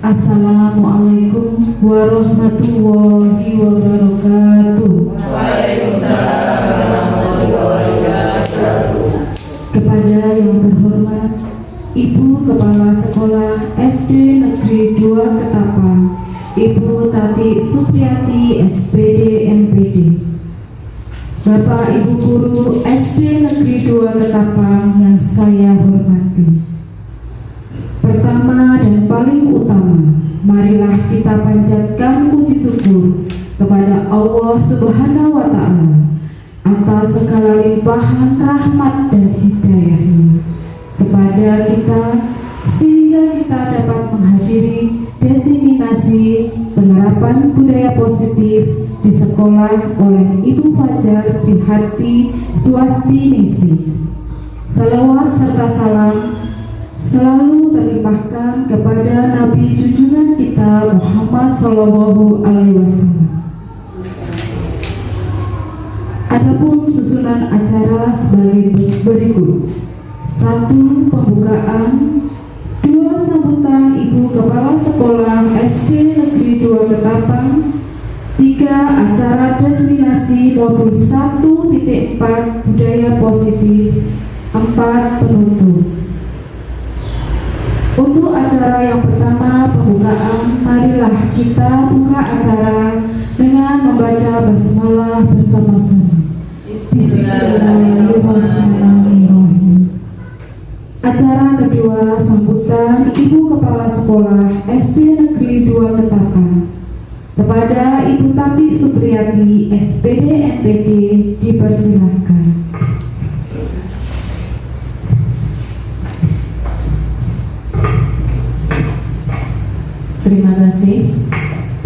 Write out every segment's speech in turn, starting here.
Assalamualaikum warahmatullahi wabarakatuh. Waalaikumsalam warahmatullahi wabarakatuh. Kepada yang terhormat Ibu Kepala Sekolah SD Negeri 2 Ketapang, Ibu Tati Supriyati SPD MPD, Bapak Ibu Guru SD Negeri 2 Ketapang yang saya hormati. Pertama dan paling utama, marilah kita panjatkan puji syukur kepada Allah Subhanahu wa Ta'ala atas segala limpahan rahmat dan hidayah-Nya kepada kita, sehingga kita dapat menghadiri diseminasi penerapan budaya positif di sekolah oleh Ibu Fajar Bihati Swastiningsih. Salawat serta salam selalu terlimpahkan kepada Nabi junjungan kita Muhammad Sallallahu Alaihi Wasallam. Adapun susunan acara sebagai berikut: 1. Pembukaan, 2. Sambutan Ibu Kepala Sekolah SD Negeri 2 Ketapang, 3. Acara diseminasi modul 1.4 budaya positif, 4. Penutup. Untuk acara yang pertama, pembukaan, marilah kita buka acara dengan membaca basmalah bersama-sama. Bismillahirrahmanirrahim. Acara kedua, sambutan Ibu Kepala Sekolah SD Negeri 2 Ketapang kepada Ibu Tati Supriyati SPD MPD dipersilahkan. Terima kasih.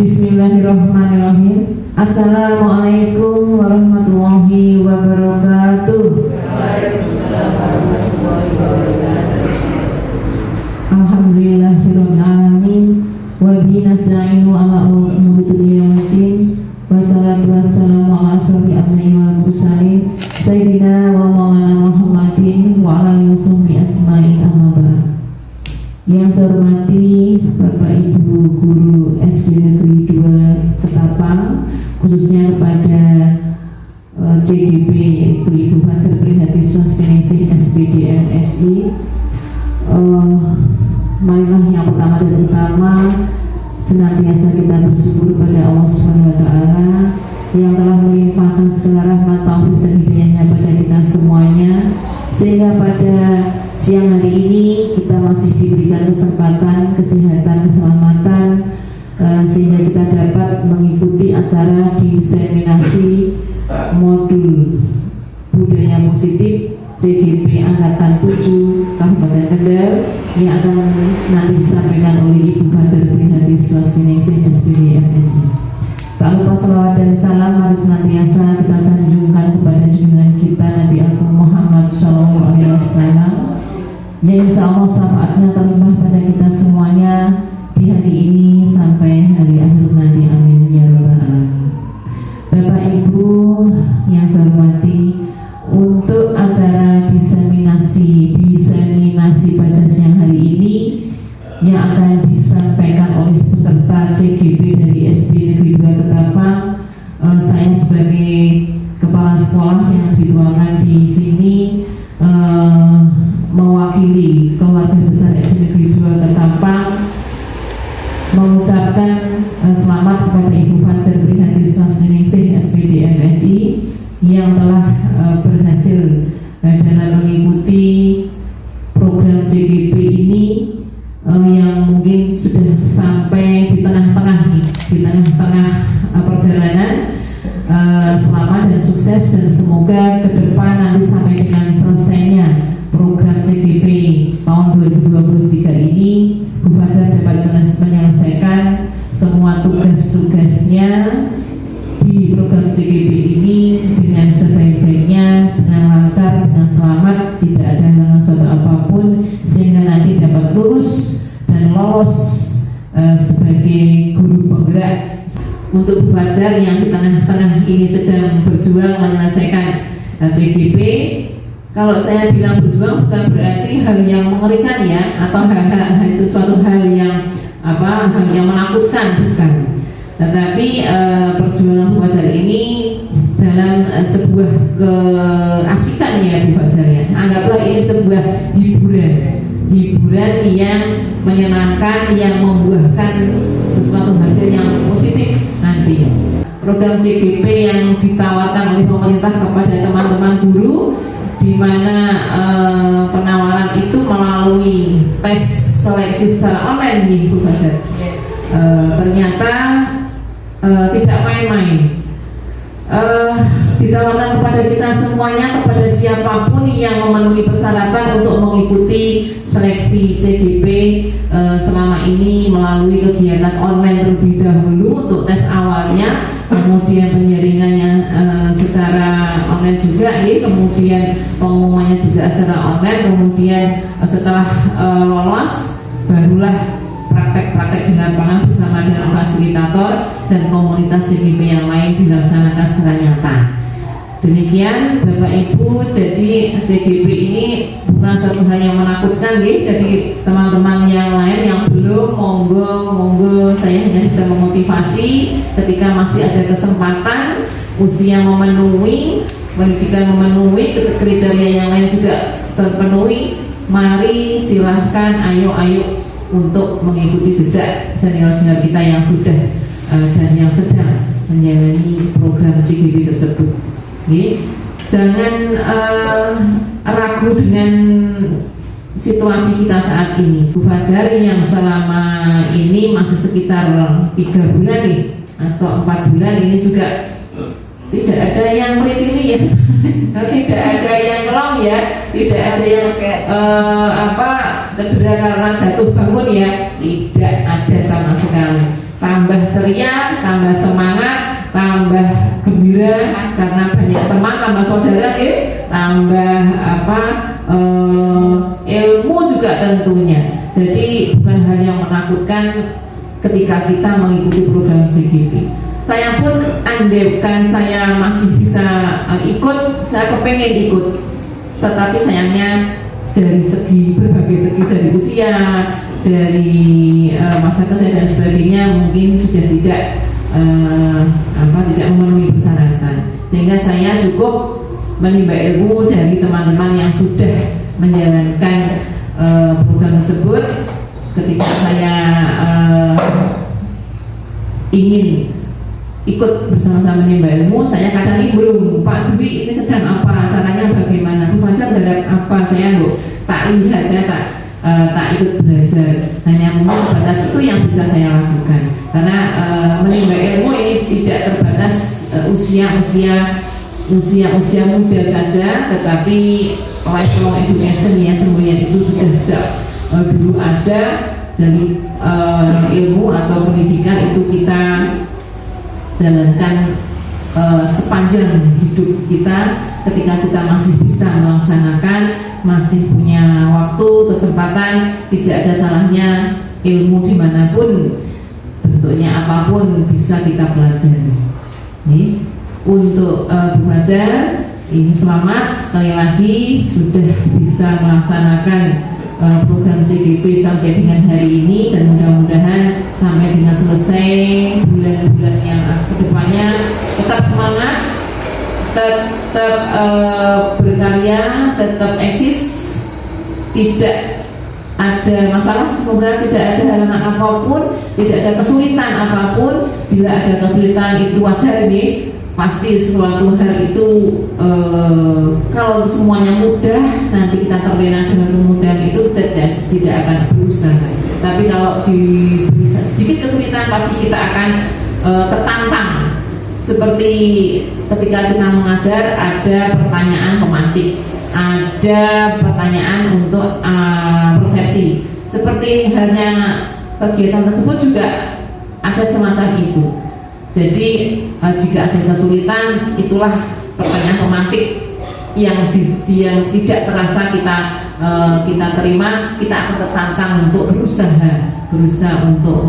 Bismillahirrahmanirrahim. Assalamualaikum warahmatullahi wabarakatuh. Waalaikumsalam warahmatullahi wabarakatuh. Alhamdulillahirabbil alamin wa bihi nasta'inu ala umuri dunya waddin. Wassalatu wassalamu ala asyrofil anbiya'i wal mursalin sayyidina wa maulana Muhammadin wa ala alihi washabbihi ajmain, amma ba'd. Yang saya hormati Bapak Ibu Guru SD Negeri 2 Ketapang, khususnya kepada CGP yaitu Ibu Fajar Bihati Swastiningsih SPD MSI. Marilah yang pertama dan utama, senantiasa kita bersyukur kepada Allah Subhanahu wa Ta'ala yang telah melimpahkan segala rahmat, taufik dan hidayahnya pada kita semuanya, sehingga pada siang hari ini kita masih diberikan kesempatan, kesehatan, keselamatan, sehingga kita dapat mengikuti acara diseminasi modul budaya positif CGP Angkatan 7 Kabupaten Kendal yang akan nanti disampaikan oleh Ibu Fajar Bihati Swastiningsih SPD MSI. Tak lupa salawat dan salam mari senantiasa kita sanjungkan kepada junjungan kita Nabi Agung Muhammad Sallallahu Alaihi Wasallam, yang insya Allah syafaatnya terlimpah pada kita semuanya di hari ini sampai hari akhir nanti. Amin ya rabbal alamin. Bapak Ibu yang saya hormati, untuk acara diseminasi pada siang hari ini yang akan disampaikan oleh peserta CGP dari SD Negeri 2 Ketapang, saya sebagai kepala sekolah yang dituakan di sini mewakili keluarga besar SD Negeri 2 Ketapang mengucapkan selamat kepada Ibu Fajar Bihati Swastiningsih SPD MSI yang telah berhasil dalam mengikuti program CGP ini, yang mungkin sudah sampai di tengah-tengah perjalanan. Selamat dan sukses, dan semoga ke depan nanti sampai dengan selesainya program CGP tahun 2023 ini, Bu Fajar dapat menyelesaikan semua tugas-tugasnya di program CGP ini dengan sebaik-baiknya, dengan lancar, dengan selamat, tidak ada halangan suatu apapun, sehingga nanti dapat lulus dan lolos sebagai guru penggerak. Untuk Bu Fajar yang di tengah-tengah ini sedang berjuang menyelesaikan CGP, kalau saya bilang berjuang bukan berarti hal yang mengerikan ya, atau hal itu suatu hal yang hal yang menakutkan, bukan. Tetapi perjuangan Bu Fajar ini dalam sebuah keasikan ya Bu Fajar ya. Anggaplah ini sebuah hiburan yang menyenangkan, yang membuahkan sesuatu hasil yang positif nanti. Program CGP yang ditawarkan oleh pemerintah kepada teman-teman guru, di mana penawaran itu melalui tes seleksi secara online nih Bu Fajar. Ternyata tidak main-main. Ditawarkan kepada kita semuanya, kepada siapapun yang memenuhi persyaratan untuk mengikuti seleksi CGP selama ini melalui kegiatan online terlebih dahulu untuk tes awalnya, kemudian penjaringannya secara online juga, kemudian pengumumannya juga secara online, kemudian setelah lolos barulah praktek-praktek di lapangan bersama dengan fasilitator dan komunitas CGP yang lain dilaksanakan secara nyata. Demikian Bapak Ibu, jadi CGP ini bukan suatu hal yang menakutkan jadi teman-teman yang lain yang belum, monggo saya hanya bisa memotivasi ketika masih ada kesempatan, usia memenuhi, pendidikan memenuhi, kriteria yang lain juga terpenuhi, mari silahkan, ayo untuk mengikuti jejak senior-senior kita yang sudah dan yang sedang menjalani program CGP tersebut. Jangan ragu dengan situasi kita saat ini. Bu Fajar yang selama ini masih sekitar 3 bulan atau 4 bulan ini juga tidak ada yang meripili ya, tidak ada yang ngelong ya, tidak ada yang cedera karena jatuh bangun ya, tidak ada sama sekali. Tambah ceria, tambah semangat, tambah gembira karena banyak teman, tambah saudara, tambah ilmu juga tentunya. Jadi bukan hal yang menakutkan ketika kita mengikuti program CGP. Saya pun andaikan saya masih bisa ikut, saya kepengen ikut, tetapi sayangnya dari berbagai segi, dari usia, dari masa kerja dan sebagainya mungkin sudah tidak memenuhi persyaratan, sehingga saya cukup menimba ilmu dari teman-teman yang sudah menjalankan program tersebut. Ketika saya ingin ikut bersama-sama menimba ilmu, saya kadang nimbrung, Pak Dwi ini sedang apa, caranya bagaimana, Bu Fajar terhadap apa, saya tak lihat, saya tak ikut belajar, hanya mungkin sebatas itu yang bisa saya lakukan, karena menimba ilmu ini tidak terbatas usia muda saja, tetapi lifelong education ya, semuanya itu sudah sejak dulu ada. Jadi ilmu atau pendidikan itu kita jalankan sepanjang hidup kita, ketika kita masih bisa melaksanakan, masih punya waktu, kesempatan, tidak ada salahnya ilmu dimanapun bentuknya apapun bisa kita pelajari. Untuk Bu Fajar ini selamat sekali lagi sudah bisa melaksanakan program CGP sampai dengan hari ini, dan mudah-mudahan sampai dengan selesai bulan-bulan yang kedepannya tetap semangat, tetap berkarya, tetap eksis, tidak ada masalah, semoga tidak ada halangan apapun, tidak ada kesulitan apapun. Bila ada kesulitan itu wajar pasti sesuatu hal itu kalau semuanya mudah, nanti kita terlena dengan kemudahan itu tidak akan berusaha. Tapi kalau diberi sedikit kesulitan, pasti kita akan tertantang. Seperti ketika kita mengajar, ada pertanyaan pemantik, ada pertanyaan untuk persepsi. Seperti halnya kegiatan tersebut juga ada semacam itu. Jadi jika ada kesulitan, itulah pertanyaan pemantik yang tidak terasa kita terima, kita akan tertantang untuk berusaha untuk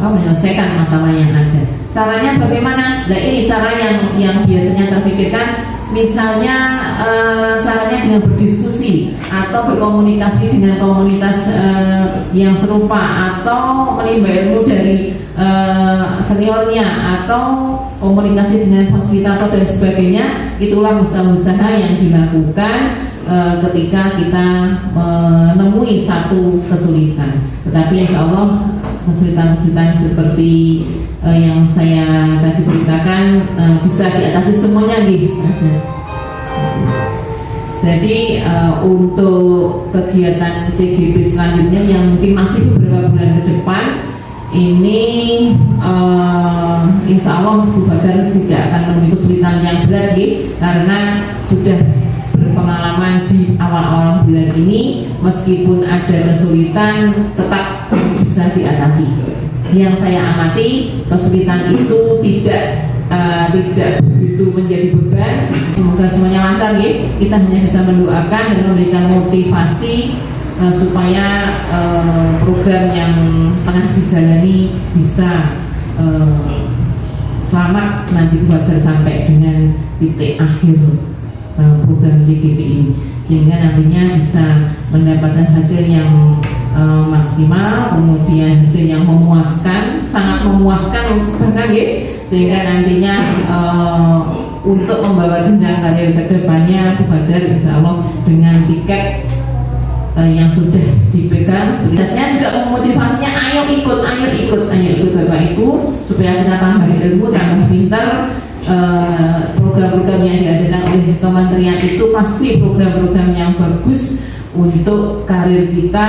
menyelesaikan masalah yang ada. Caranya bagaimana? Nah ini cara yang biasanya terfikirkan, misalnya caranya dengan berdiskusi atau berkomunikasi dengan komunitas yang serupa, atau menimba ilmu dari seniornya, atau komunikasi dengan fasilitator dan sebagainya. Itulah usaha-usaha yang dilakukan ketika kita menemui satu kesulitan. Tetapi insya Allah kesulitan-kesulitan seperti yang saya tadi ceritakan bisa diatasi semuanya gitu. Jadi untuk kegiatan CGP selanjutnya yang mungkin masih beberapa bulan ke depan ini, insya Allah Bu Fajar tidak akan menemui kesulitan yang berat gitu, karena sudah berpengalaman di awal-awal bulan ini. Meskipun ada kesulitan tetap bisa diatasi. Yang saya amati, kesulitan itu tidak begitu menjadi beban. Semoga semuanya lancar ya. Kita hanya bisa mendoakan dan memberikan motivasi supaya program yang tengah dijalani bisa selamat nanti Fajar sampai dengan titik akhir program CGP ini, sehingga nantinya bisa mendapatkan hasil yang maksimal, kemudian hasil yang memuaskan, sangat memuaskan bahkan ya, sehingga nantinya untuk membawa jenjang karir ke depannya Bu Fajar insya Allah dengan tiket yang sudah dipegang. Seperti saya juga memotivasinya, ayo ikut Bapak Ibu, supaya kita tambah ilmu, tambah pintar. Program-program yang diadakan oleh kementerian itu pasti program-program yang bagus untuk karir kita,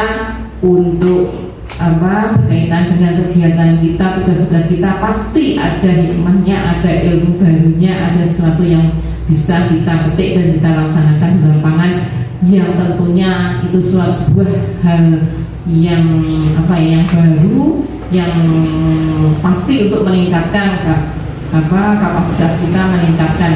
untuk berkaitan dengan kegiatan kita, tugas-tugas kita, pasti ada hikmahnya, ada ilmu barunya, ada sesuatu yang bisa kita petik dan kita laksanakan di lapangan, yang tentunya itu sebuah hal yang yang baru, yang pasti untuk meningkatkan kapasitas kita, meningkatkan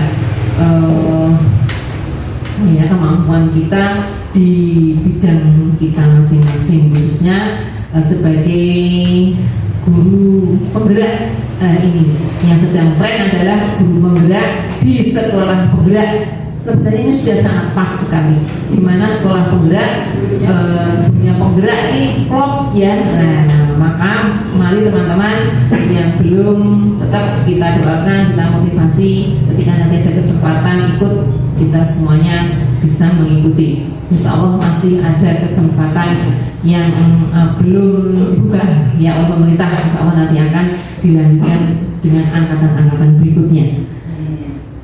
kemampuan kita di bidang kita masing-masing, khususnya sebagai guru penggerak. Ini yang sedang tren adalah guru penggerak di sekolah penggerak. Sebenarnya ini sudah sangat pas sekali, di mana sekolah penggerak, dunia penggerak ini klop ya. Nah, maka mari teman-teman yang belum, tetap kita doakan, kita motivasi, ketika nanti ada kesempatan ikut, kita semuanya bisa mengikuti. Insya Allah masih ada kesempatan yang belum dibuka ya oleh pemerintah. Insya Allah nanti akan dilanjutkan dengan angkatan-angkatan berikutnya.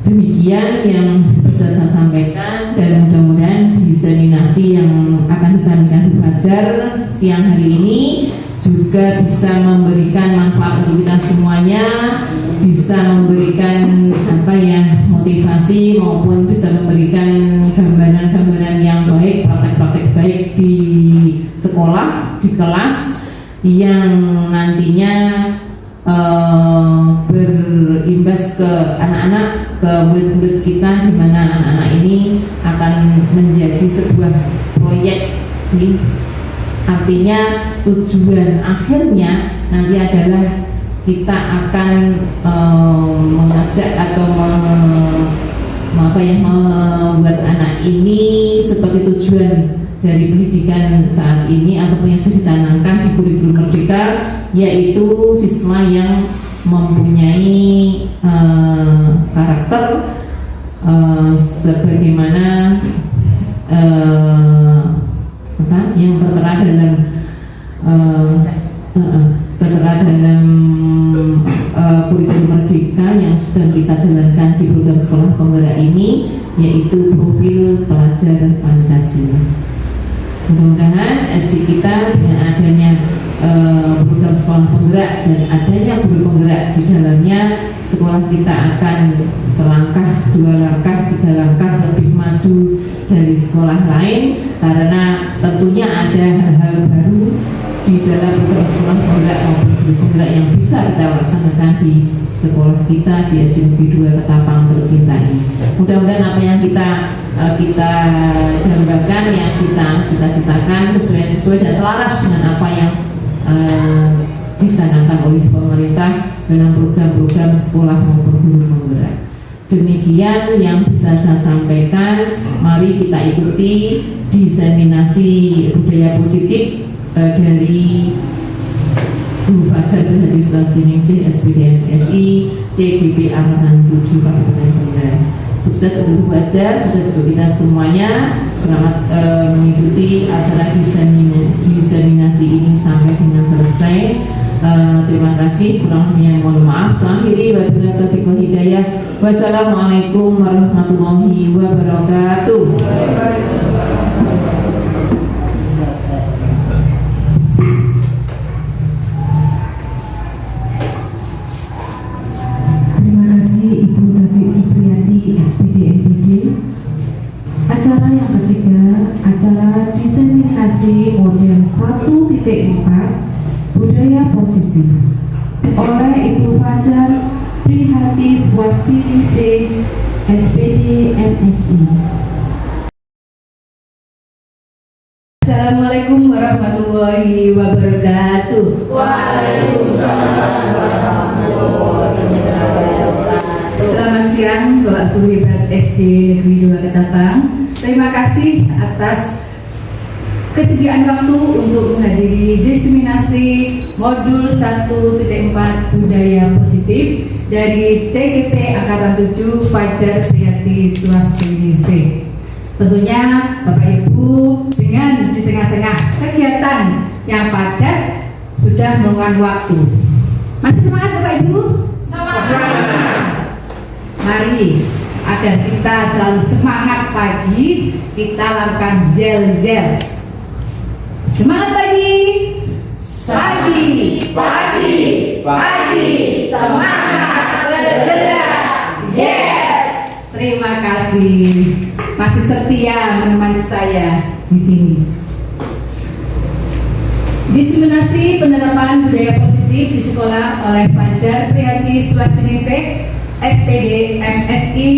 Demikian yang bisa saya sampaikan, dan mudah-mudahan diseminasi yang akan disampaikan Bu Fajar siang hari ini juga bisa memberikan manfaat untuk kita semuanya, bisa memberikan motivasi, maupun bisa memberikan gambaran-gambaran yang baik, praktek-praktek baik di sekolah, di kelas, yang nantinya berimbas ke anak-anak, ke murid-murid kita, di mana anak-anak ini akan menjadi sebuah proyek nih. Artinya tujuan akhirnya nanti adalah kita akan mengajak atau membuat anak ini seperti tujuan dari pendidikan saat ini ataupun yang sudah dicanangkan di kurikulum Merdeka, yaitu siswa yang mempunyai karakter sebagaimana yang tertera dalam kurikulum Merdeka yang sedang kita jalankan di program sekolah penggerak ini, yaitu profil pelajar Pancasila. Mudah-mudahan SD kita dengan adanya program sekolah penggerak dan adanya guru penggerak di dalamnya, sekolah kita akan selangkah, 2 langkah, 3 langkah lebih maju dari sekolah lain, karena tentunya ada hal-hal baru di dalam program sekolah penggerak maupun guru penggerak yang bisa kita laksanakan di sekolah kita di SD Negeri 2 Ketapang tercinta ini. Mudah-mudahan apa yang kita dambakan, yang kita cita-citakan sesuai dan selaras dengan apa yang dicanangkan oleh pemerintah dalam program-program sekolah maupun guru penggerak. Demikian yang bisa saya sampaikan. Mari kita ikuti diseminasi budaya positif dari Guru Fajar Berhati Swastiningsih SPD MSI CGP Angkatan 7 Kabupaten Kendal. Sukses untuk Bu Fajar, sukses untuk kita semuanya. Selamat mengikuti acara diseminasi ini sampai dengan selesai. Terima kasih, kurang lebihnya mohon maaf. Akhiri wabillahi taufiq wal hidayah. Wassalamualaikum warahmatullahi wabarakatuh. Terima kasih Ibu Tati Supriyati SPD MPD. Acara yang ketiga, acara diseminasi model 1.4 budaya positif oleh Ibu Fajar Prihati Swastiningsih SPD MSI. Assalamualaikum warahmatullahi wabarakatuh. Waalaikumsalam warahmatullahi wabarakatuh. Selamat siang Bapak Guru Hebat SD Negeri 2 Ketapang. Terima kasih atas kesediaan waktu untuk menghadiri diseminasi modul 1.4 budaya positif dari CGP Angkatan 7 Fajar Prihati Swastiningsih. Tentunya Bapak Ibu dengan di tengah-tengah kegiatan yang padat sudah meluangkan waktu. Masih semangat Bapak Ibu? Semangat. Mari agar kita selalu semangat pagi, kita lakukan zel-zel. Semangat pagi, pagi, pagi, pagi, semangat bergerak, yes. Terima kasih masih setia menemani saya di sini. Diseminasi penerapan budaya positif di sekolah oleh Fajar Prihati Swastiningsih SPD MSI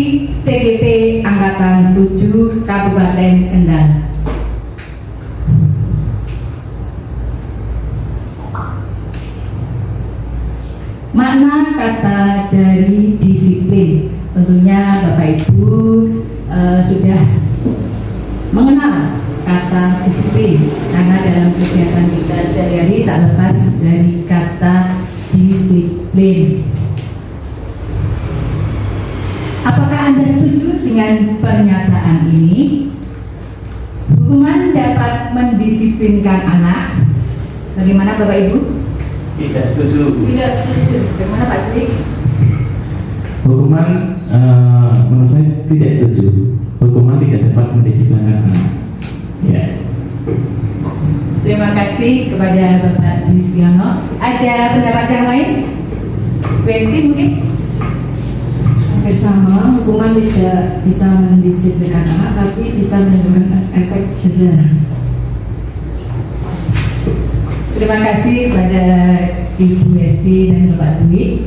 CGP Angkatan 7 Kabupaten Kendal. Makna kata dari disiplin, tentunya Bapak Ibu sudah mengenal kata disiplin karena dalam kegiatan kita sehari-hari tak lepas dari kata disiplin. Apakah Anda setuju dengan pernyataan ini? Hukuman dapat mendisiplinkan anak. Bagaimana Bapak Ibu? Tidak setuju. Tidak setuju. Bagaimana Pak Dik? Hukuman menurut saya tidak setuju. Hukuman tidak dapat mendisiplinkan anak. Ya. Terima kasih kepada Bapak Rizkiono. Ada pendapat yang lain? Bu Esti mungkin? Hampir sama, hukuman tidak bisa mendisiplinkan anak, tapi bisa menimbulkan efek jerah. Terima kasih kepada Ibu Esti dan Bapak Dwi.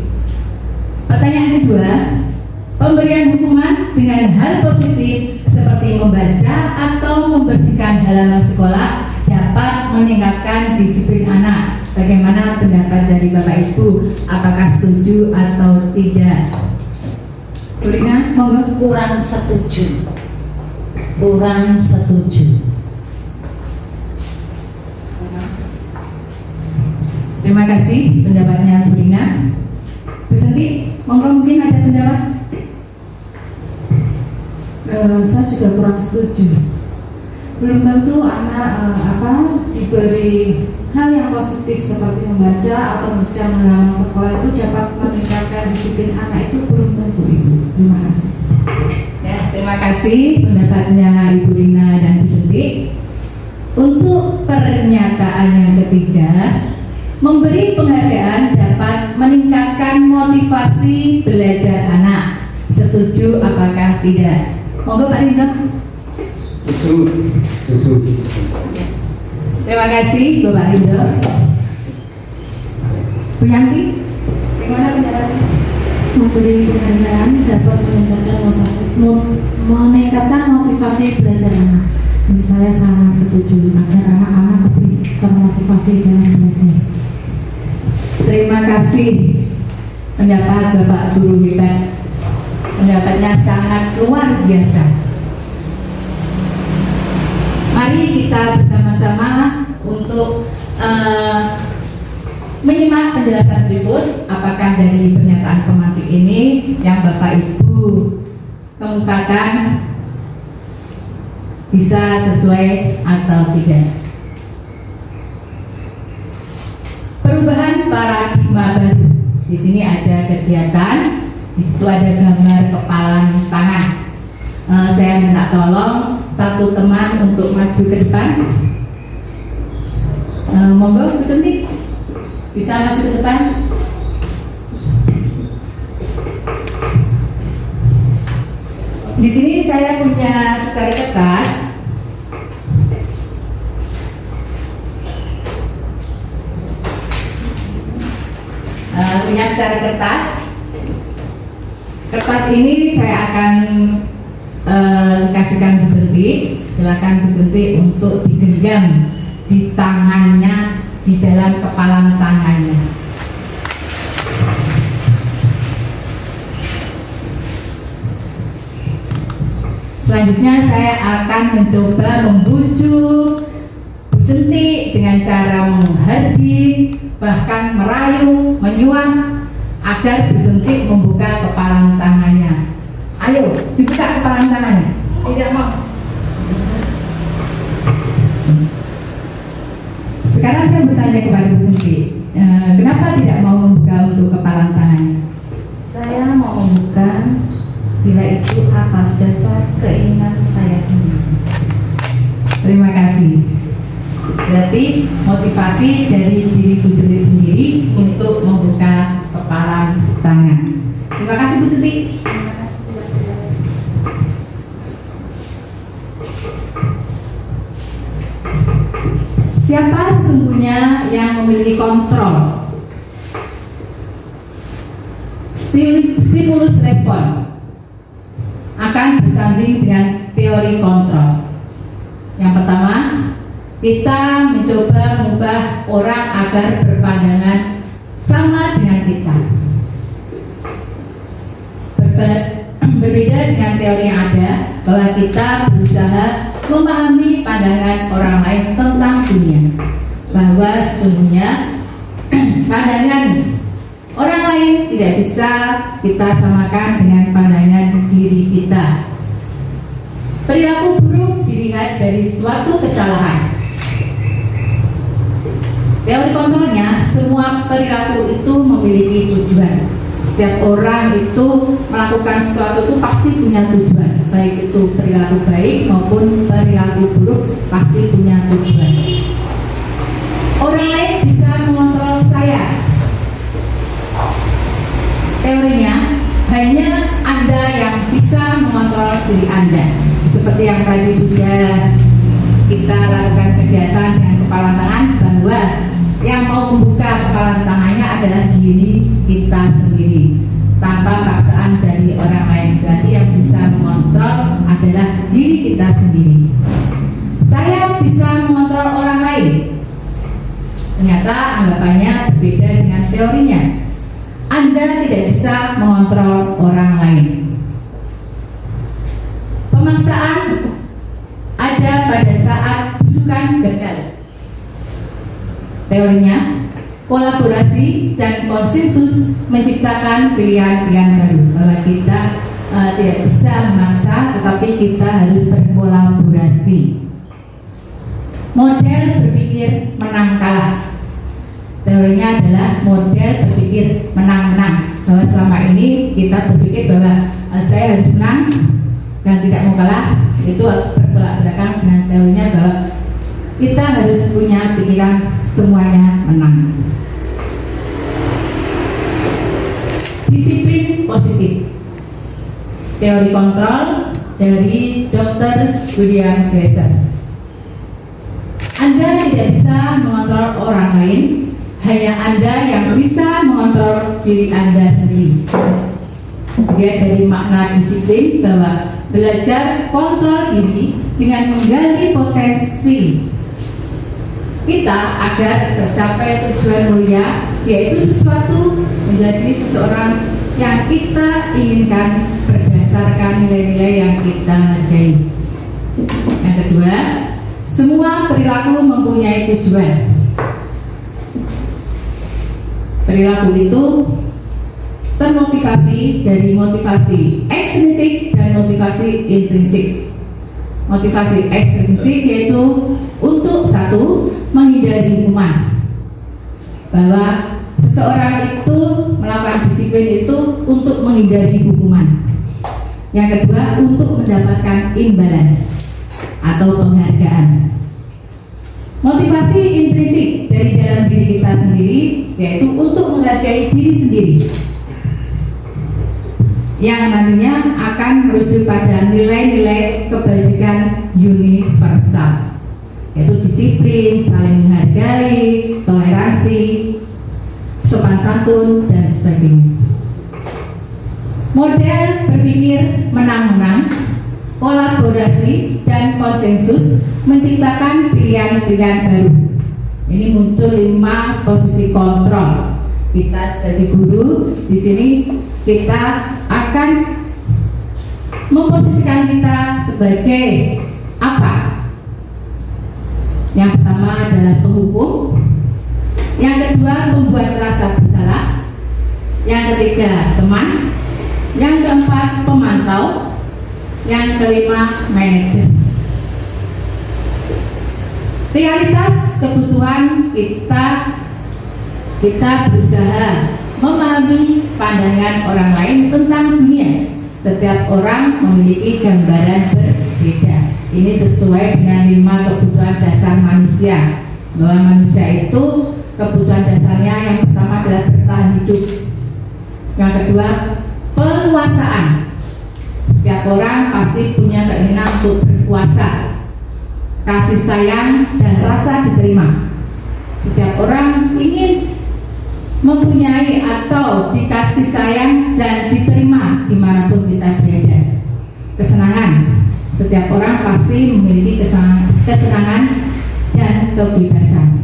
Pertanyaan kedua, pemberian hukuman dengan hal positif seperti membaca atau membersihkan halaman sekolah dapat meningkatkan disiplin anak. Bagaimana pendapat dari Bapak Ibu? Apakah setuju atau tidak? Bu Rina, monggo. Kurang setuju. Kurang setuju. Terima kasih pendapatnya Bu Rina. Bu Santi, monggo mungkin ada pendapat? Saya juga kurang setuju. Belum tentu anak diberi hal yang positif seperti membaca atau membersihkan halaman sekolah itu dapat meningkatkan disiplin anak, itu belum tentu Ibu. Terima kasih. Ya, terima kasih pendapatnya Ibu Rina dan Bu Santi. Untuk pernyataan yang ketiga, memberi penghargaan dapat meningkatkan motivasi belajar anak. Setuju apakah tidak? Monggo Pak Rindo. Setuju. Terima kasih Bapak Rindo. Bu Yanti, bagaimana pendapatnya? Memberi penghargaan dapat meningkatkan motivasi belajar anak. Ini saya sangat setuju agar anak-anak lebih termotivasi dalam belajar. Terima kasih pendapat Bapak Guru hebat. Pendapatnya sangat luar biasa. Mari kita bersama-sama untuk menyimak penjelasan berikut. Apakah dari pernyataan pemantik ini yang Bapak Ibu kemukakan bisa sesuai atau tidak? Perubahan paradigma baru. Di sini ada kegiatan, di situ ada gambar kepalan tangan. Saya minta tolong satu teman untuk maju ke depan. Monggo Bu Cantik, bisa maju ke depan. Di sini saya punya secari kertas. Punya secari kertas. Kertas ini saya akan kasihkan Bu Cantik. Silakan Bu Cantik untuk digenggam di tangannya, di dalam kepalan tangannya. Selanjutnya saya akan mencoba membujuk Bu Cantik dengan cara menghardik, bahkan merayu, menyuap agar Bu Cantik membuka kepalan tangannya. Ayo, dibuka kepalan tangannya. Tidak mau. Sekarang saya bertanya kepada Bu Cantik, kenapa tidak mau membuka untuk kepalan tangannya? Saya mau membuka bila itu atas dasar keinginan saya sendiri. Terima kasih. Berarti motivasi dari diri Bu Cantik sendiri untuk membuka kepalan tangan. Terima kasih Bu Cantik. Terima kasih Bu Cantik. Siapa sesungguhnya yang memiliki kontrol? Stimulus respon akan bersanding dengan teori kontrol. Yang pertama, kita mencoba mengubah orang agar berpandangan sama dengan kita. Berbeda dengan teori yang ada, bahwa kita berusaha memahami pandangan orang lain tentang dunia, bahwa sesungguhnya pandangan orang lain tidak bisa kita samakan dengan pandangan diri kita. Perilaku buruk dilihat dari suatu kesalahan. Teori kontrolnya, semua perilaku itu memiliki tujuan. Setiap orang itu melakukan sesuatu itu pasti punya tujuan, baik itu perilaku baik maupun perilaku buruk pasti punya tujuan. Orang lain bisa mengontrol saya. Teorinya, hanya Anda yang bisa mengontrol diri Anda. Seperti yang tadi sudah kita lakukan kegiatan dengan kepala tangan, bahwa yang mau membuka kepala tangannya adalah diri kita sendiri, tanpa paksaan dari orang lain. Berarti yang bisa mengontrol adalah diri kita sendiri. Saya bisa mengontrol orang lain. Ternyata anggapannya berbeda dengan teorinya. Anda tidak bisa mengontrol orang lain. Pemaksaan ada pada saat bujukan gagal. Teorinya, kolaborasi dan konsensus menciptakan pilihan-pilihan baru, bahwa kita tidak bisa memaksa, tetapi kita harus berkolaborasi. Model berpikir menang kalah. Teorinya adalah model berpikir menang-menang, bahwa selama ini kita berpikir bahwa saya harus menang dan tidak mau kalah. Itu bertolak belakang dengan teorinya bahwa kita harus punya pikiran semuanya menang. Disiplin positif. Teori kontrol dari Dr. William Glasser. Anda tidak bisa mengontrol orang lain, hanya Anda yang bisa mengontrol diri Anda sendiri. Jadi dari makna disiplin, bahwa belajar kontrol diri dengan menggali potensi kita agar tercapai tujuan mulia yaitu sesuatu menjadi seseorang yang kita inginkan berdasarkan nilai-nilai yang kita hargai. Yang kedua, semua perilaku mempunyai tujuan. Perilaku itu termotivasi dari motivasi ekstrinsik dan motivasi intrinsik. Motivasi ekstrinsik yaitu untuk satu, menghindari hukuman, bahwa seseorang itu melakukan disiplin itu untuk menghindari hukuman. Yang kedua, untuk mendapatkan imbalan atau penghargaan. Motivasi intrinsik dari dalam diri kita sendiri yaitu untuk menghargai diri sendiri, yang nantinya akan merujuk pada nilai-nilai kebajikan universal, yaitu disiplin, saling menghargai, toleransi, sopan santun, dan sebagainya. Model berpikir menang-menang, kolaborasi, dan konsensus menciptakan pilihan-pilihan baru. Ini muncul 5 posisi kontrol. Kita sebagai guru di sini kita akan memposisikan kita sebagai apa? Yang pertama adalah penghukum, yang kedua membuat rasa bersalah, yang ketiga teman, yang keempat pemantau, yang kelima manajer. Realitas kebutuhan kita berusaha memahami pandangan orang lain tentang dunia. Setiap orang memiliki gambaran berbeda. Ini sesuai dengan 5 kebutuhan dasar manusia, bahwa manusia itu kebutuhan dasarnya yang pertama adalah bertahan hidup, yang kedua penguasaan. Setiap orang pasti punya keinginan untuk berkuasa, kasih sayang dan rasa diterima. Setiap orang ingin mempunyai atau dikasih sayang dan diterima dimanapun kita berada. Kesenangan, setiap orang pasti memiliki kesenangan dan kebebasan.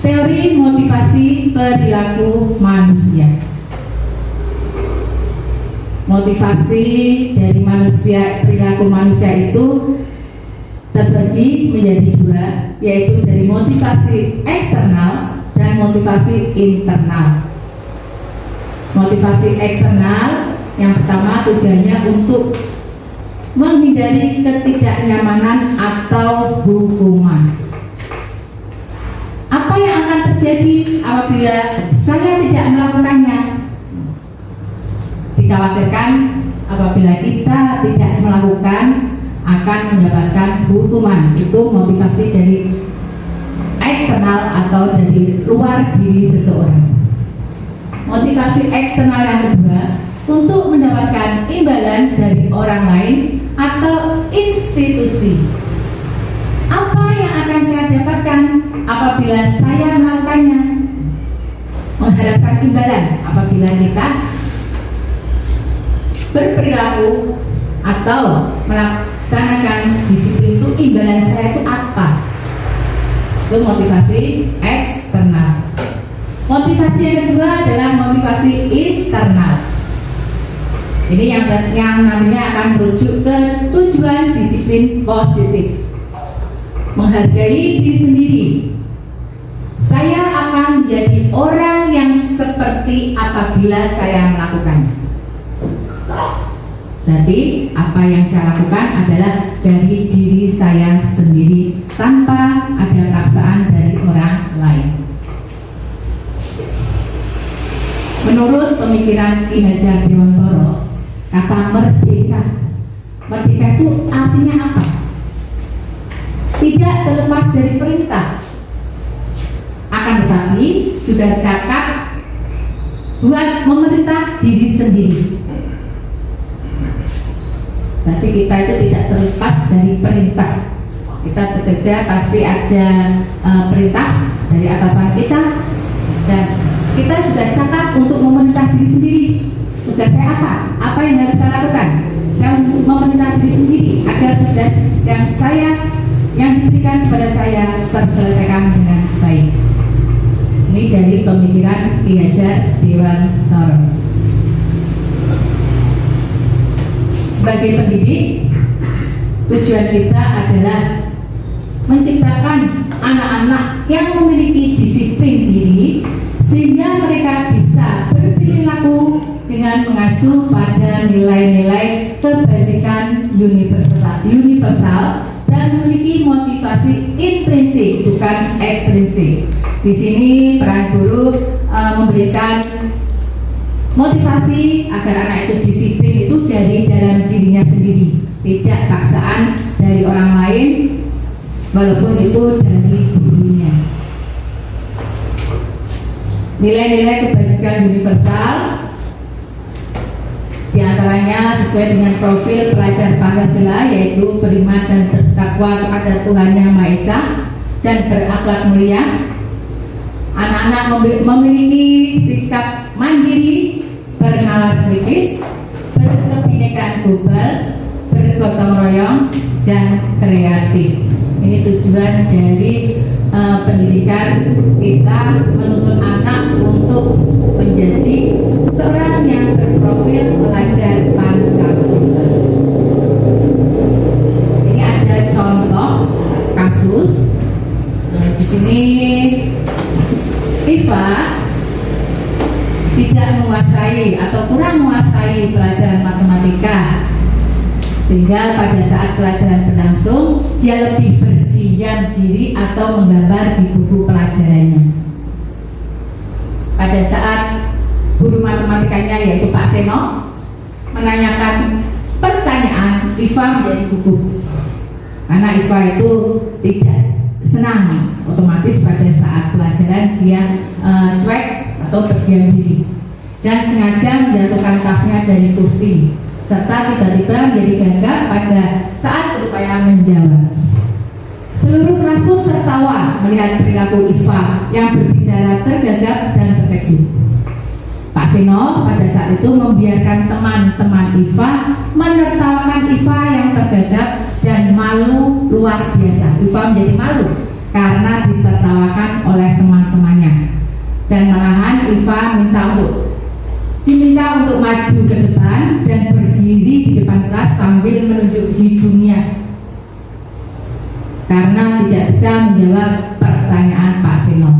Teori motivasi perilaku manusia. Motivasi dari manusia, perilaku manusia itu terbagi menjadi 2, yaitu dari motivasi eksternal dan motivasi internal. Motivasi eksternal yang pertama tujuannya untuk menghindari ketidaknyamanan atau hukuman. Apa yang akan terjadi apabila saya tidak melakukannya? Dikhawatirkan apabila kita tidak melakukan akan mendapatkan hukuman. Itu motivasi dari eksternal atau dari luar diri seseorang. Motivasi eksternal yang kedua, untuk mendapatkan imbalan dari orang lain atau institusi. Apa yang akan saya dapatkan apabila saya melakukannya? Mengharapkan imbalan apabila kita berperilaku atau melaksanakan disiplin, itu imbalan saya itu apa? Itu motivasi eksternal. Motivasi yang kedua adalah motivasi internal. Ini yang nantinya akan merujuk ke tujuan disiplin positif. Menghargai diri sendiri. Saya akan menjadi orang yang seperti apabila saya melakukannya. Berarti apa yang saya lakukan adalah dari diri saya sendiri tanpa ada paksaan dari orang lain. Menurut pemikiran Ki Hajar Dewantara, kata merdeka, merdeka itu artinya apa? Tidak terlepas dari perintah, akan tetapi juga cakap buat memerintah diri sendiri. Jadi kita itu tidak terlepas dari perintah. Kita bekerja pasti ada perintah dari atasan kita, dan kita juga cakap untuk memerintah diri sendiri. Tugas saya apa? Apa yang harus saya lakukan? Saya memerintah diri sendiri agar tugas yang saya yang diberikan kepada saya terselesaikan dengan baik. Ini dari pemikiran Ki Hajar Dewantara. Sebagai pendidik, tujuan kita adalah menciptakan anak-anak yang memiliki disiplin diri sehingga mereka bisa berperilaku dengan mengacu pada nilai-nilai kebajikan universal dan memiliki motivasi intrinsik bukan ekstrinsik. Di sini peran guru memberikan motivasi agar anak itu disiplin itu dari dalam dirinya sendiri, tidak paksaan dari orang lain walaupun itu dari gurunya. Nilai-nilai kebajikan universal diantaranya sesuai dengan profil pelajar Pancasila, yaitu beriman dan bertakwa kepada Tuhan Yang Maha Esa dan berakhlak mulia. Anak-anak memiliki sikap mandiri, bernalar kritis, berkebinekaan global, bergotong royong, dan kreatif. Ini tujuan dari pendidikan kita, menuntun anak untuk menjadi seorang yang berprofil pelajar Pancasila. Ini ada contoh kasus. Di sini IFA tidak menguasai atau kurang menguasai pelajaran matematika, sehingga pada saat pelajaran berlangsung dia lebih berdiam diri atau menggambar di buku pelajarannya. Pada saat guru matematikanya yaitu Pak Seno menanyakan pertanyaan, IFA menjadi gugup karena IFA itu tidak senang, otomatis pada saat pelajaran dia cuek atau berdiam diri dan sengaja menjatuhkan tasnya dari kursi serta tiba-tiba menjadi gagap pada saat berupaya menjawab. Seluruh kelas pun tertawa melihat perilaku IFA yang berbicara tergagap dan terkejut. Pak Seno pada saat itu membiarkan teman-teman IFA menertawakan IFA yang tergagap dan malu luar biasa. IFA menjadi malu karena ditertawakan oleh teman-temannya, dan malahan IFA diminta untuk maju ke depan dan berdiri di depan kelas sambil menunjuk hidungnya karena tidak bisa menjawab pertanyaan Pak Seno.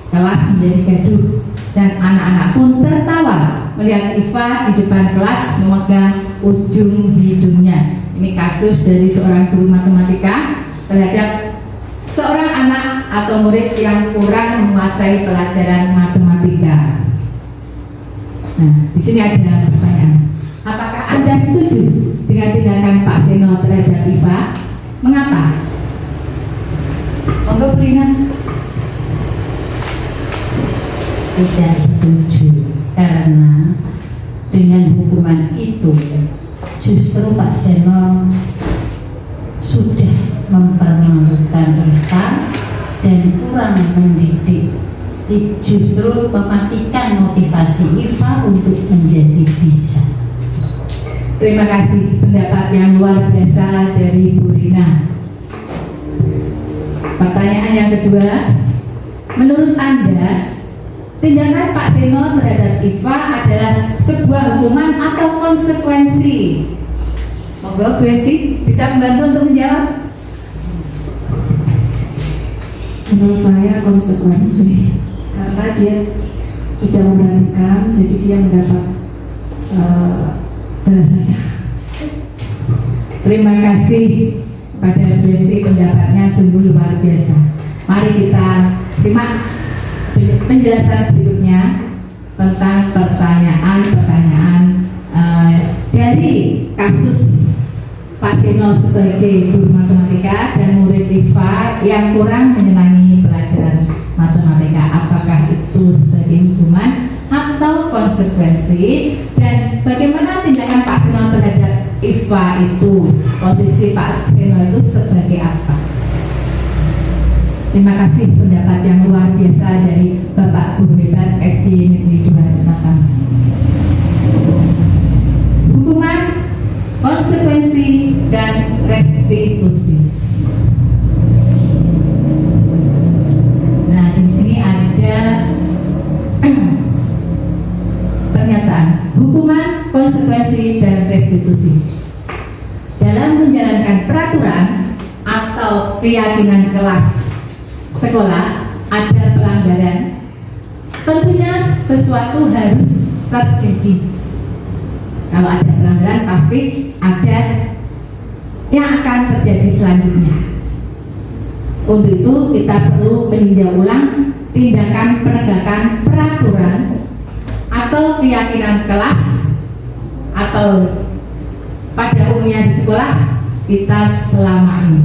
Kelas menjadi gaduh dan anak-anak pun tertawa melihat IFA di depan kelas memegang ujung hidungnya. Ini kasus dari seorang guru matematika terhadap seorang anak atau murid yang kurang menguasai pelajaran matematika. Nah, di sini ada pertanyaan. Apakah Anda setuju dengan tindakan Pak Seno terhadap IFA? Mengapa? Monggo Brina. Tidak setuju, karena dengan hukuman itu justru Pak Seno sudah mempermalukan IFA dan kurang mendidik, justru mematikan motivasi IFA untuk menjadi bisa. Terima kasih pendapat yang luar biasa dari Bu Rina. Pertanyaan yang kedua, menurut Anda tindakan Pak Seno terhadap IFA adalah sebuah hukuman atau konsekuensi? Monggo Bu Esti bisa membantu untuk menjawab. Menurut saya konsekuensi, karena dia tidak memperhatikan, jadi dia mendapat balasannya. Terima kasih pada Bu Esti, pendapatnya sungguh luar biasa. Mari kita simak penjelasan berikutnya tentang pertanyaan-pertanyaan dari kasus Pak Seno sebagai guru matematika dan murid IFA yang kurang menyenangi pelajaran matematika. Apakah itu sebagai hukuman atau konsekuensi, dan bagaimana tindakan Pak Seno terhadap IFA itu, posisi Pak Seno itu sebagai apa? Terima kasih pendapat yang luar biasa dari Bapak Guru Hebat SD Negeri 2 Ketapang. Hukuman, konsekuensi, dan restitusi. restitusi. Dalam menjalankan peraturan atau keyakinan kelas sekolah ada pelanggaran, tentunya sesuatu harus terjadi. Kalau ada pelanggaran pasti ada yang akan terjadi selanjutnya. Untuk itu kita perlu meninjau ulang tindakan penegakan peraturan atau keyakinan kelas atau pada umumnya di sekolah kita selama ini.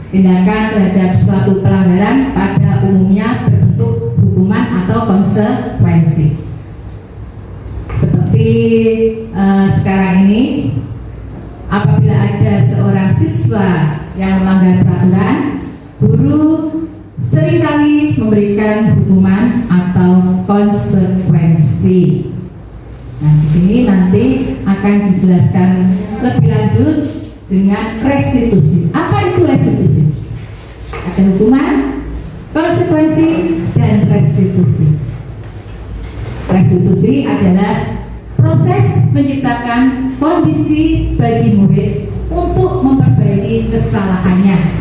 Tindakan terhadap suatu pelanggaran pada umumnya berbentuk hukuman atau konsekuensi. Seperti sekarang ini, apabila ada seorang siswa yang melanggar peraturan, guru seringkali memberikan hukuman atau konsekuensi. Nah, di sini nanti akan dijelaskan lebih lanjut dengan restitusi. Apa itu restitusi? Ada hukuman, konsekuensi, dan restitusi. Restitusi adalah proses menciptakan kondisi bagi murid untuk memperbaiki kesalahannya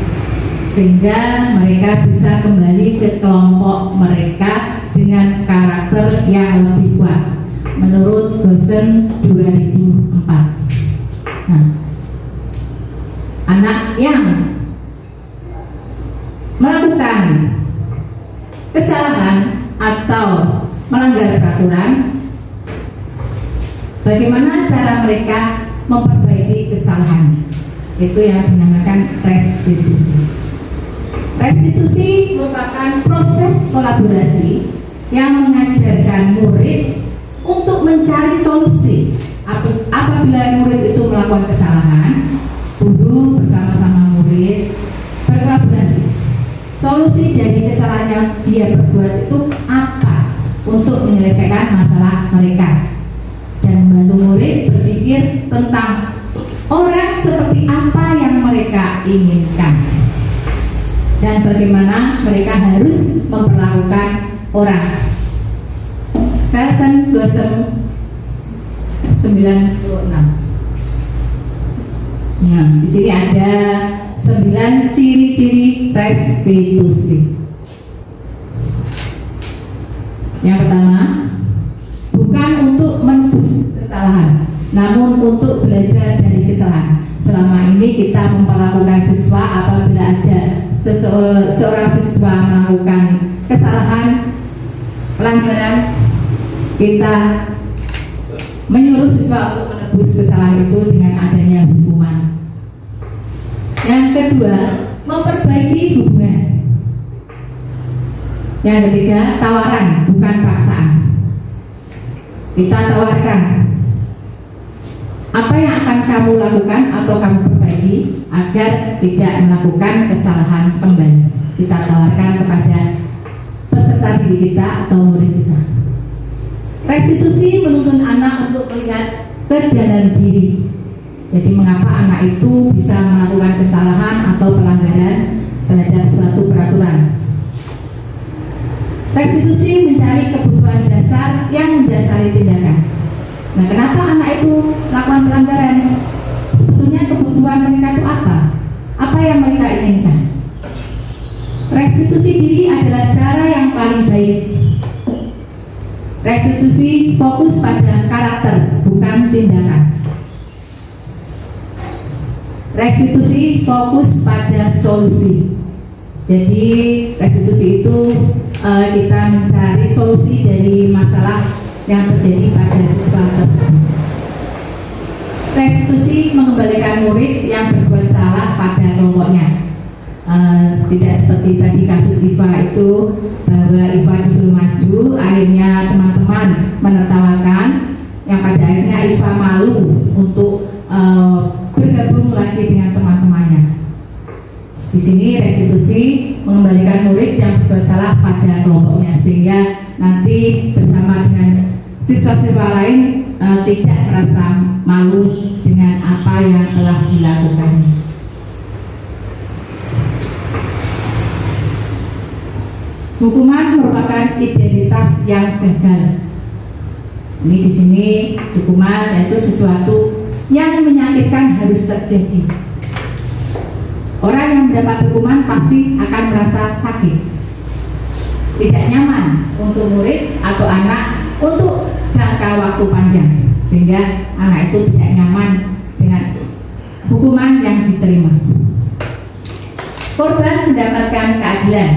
sehingga mereka bisa kembali ke kelompok mereka dengan karakter yang lebih kuat menurut Gosen 2004. Nah, anak yang melakukan kesalahan atau melanggar peraturan, bagaimana cara mereka memperbaiki kesalahan? Itu yang dinamakan restitusi. Restitusi merupakan proses kolaborasi yang mengajarkan murid untuk mencari solusi. Apabila murid itu melakukan kesalahan, guru bersama-sama murid berkolaborasi. Solusi dari kesalahan yang dia perbuat itu apa untuk menyelesaikan masalah mereka, dan membantu murid berpikir tentang orang seperti apa yang mereka inginkan dan bagaimana mereka harus memperlakukan orang. Selsen Gosen 96. Nah, di sini ada 9 ciri-ciri restitusi. Yang pertama, bukan untuk menebus kesalahan, namun untuk belajar dari kesalahan. Selama ini kita memperlakukan siswa apabila ada seorang siswa melakukan kesalahan, pelanggaran, kita menyuruh siswa untuk menebus kesalahan itu dengan adanya hukuman. Yang kedua, memperbaiki hubungan. Yang ketiga, tawaran bukan paksaan. Kita tawarkan apa yang akan kamu lakukan atau kamu perbaiki agar tidak melakukan kesalahan kembali. Kita tawarkan kepada peserta didik kita atau murid kita. Restitusi menuntun anak untuk melihat ke dalam diri. Jadi mengapa anak itu bisa melakukan kesalahan atau pelanggaran terhadap suatu peraturan. Restitusi mencari kebutuhan dasar yang mendasari tindakan. Nah, kenapa anak itu melakukan pelanggaran? Sebetulnya kebutuhan mereka itu apa? Apa yang mereka inginkan? Restitusi diri adalah cara yang paling baik. Restitusi fokus pada karakter, bukan tindakan. Restitusi fokus pada solusi. Jadi restitusi itu kita mencari solusi dari masalah yang terjadi pada siswa tersebut. Restitusi mengembalikan murid yang berbuat salah pada kelompoknya. Tidak seperti tadi kasus Iva itu, bahwa Iva disuruh maju, akhirnya teman-teman menertawakan, yang pada akhirnya Iva malu untuk bergabung lagi dengan teman-temannya. Di sini restitusi mengembalikan murid yang berbuat salah pada kelompoknya, sehingga nanti bersama dengan siswa-siswa lain tidak merasa malu dengan apa yang telah dilakukan. Hukuman merupakan identitas yang gagal. Ini di sini hukuman yaitu sesuatu yang menyakitkan harus terjadi. Orang yang mendapat hukuman pasti akan merasa sakit, tidak nyaman untuk murid atau anak untuk jangka waktu panjang, sehingga anak itu tidak nyaman dengan hukuman yang diterima. Korban mendapatkan keadilan.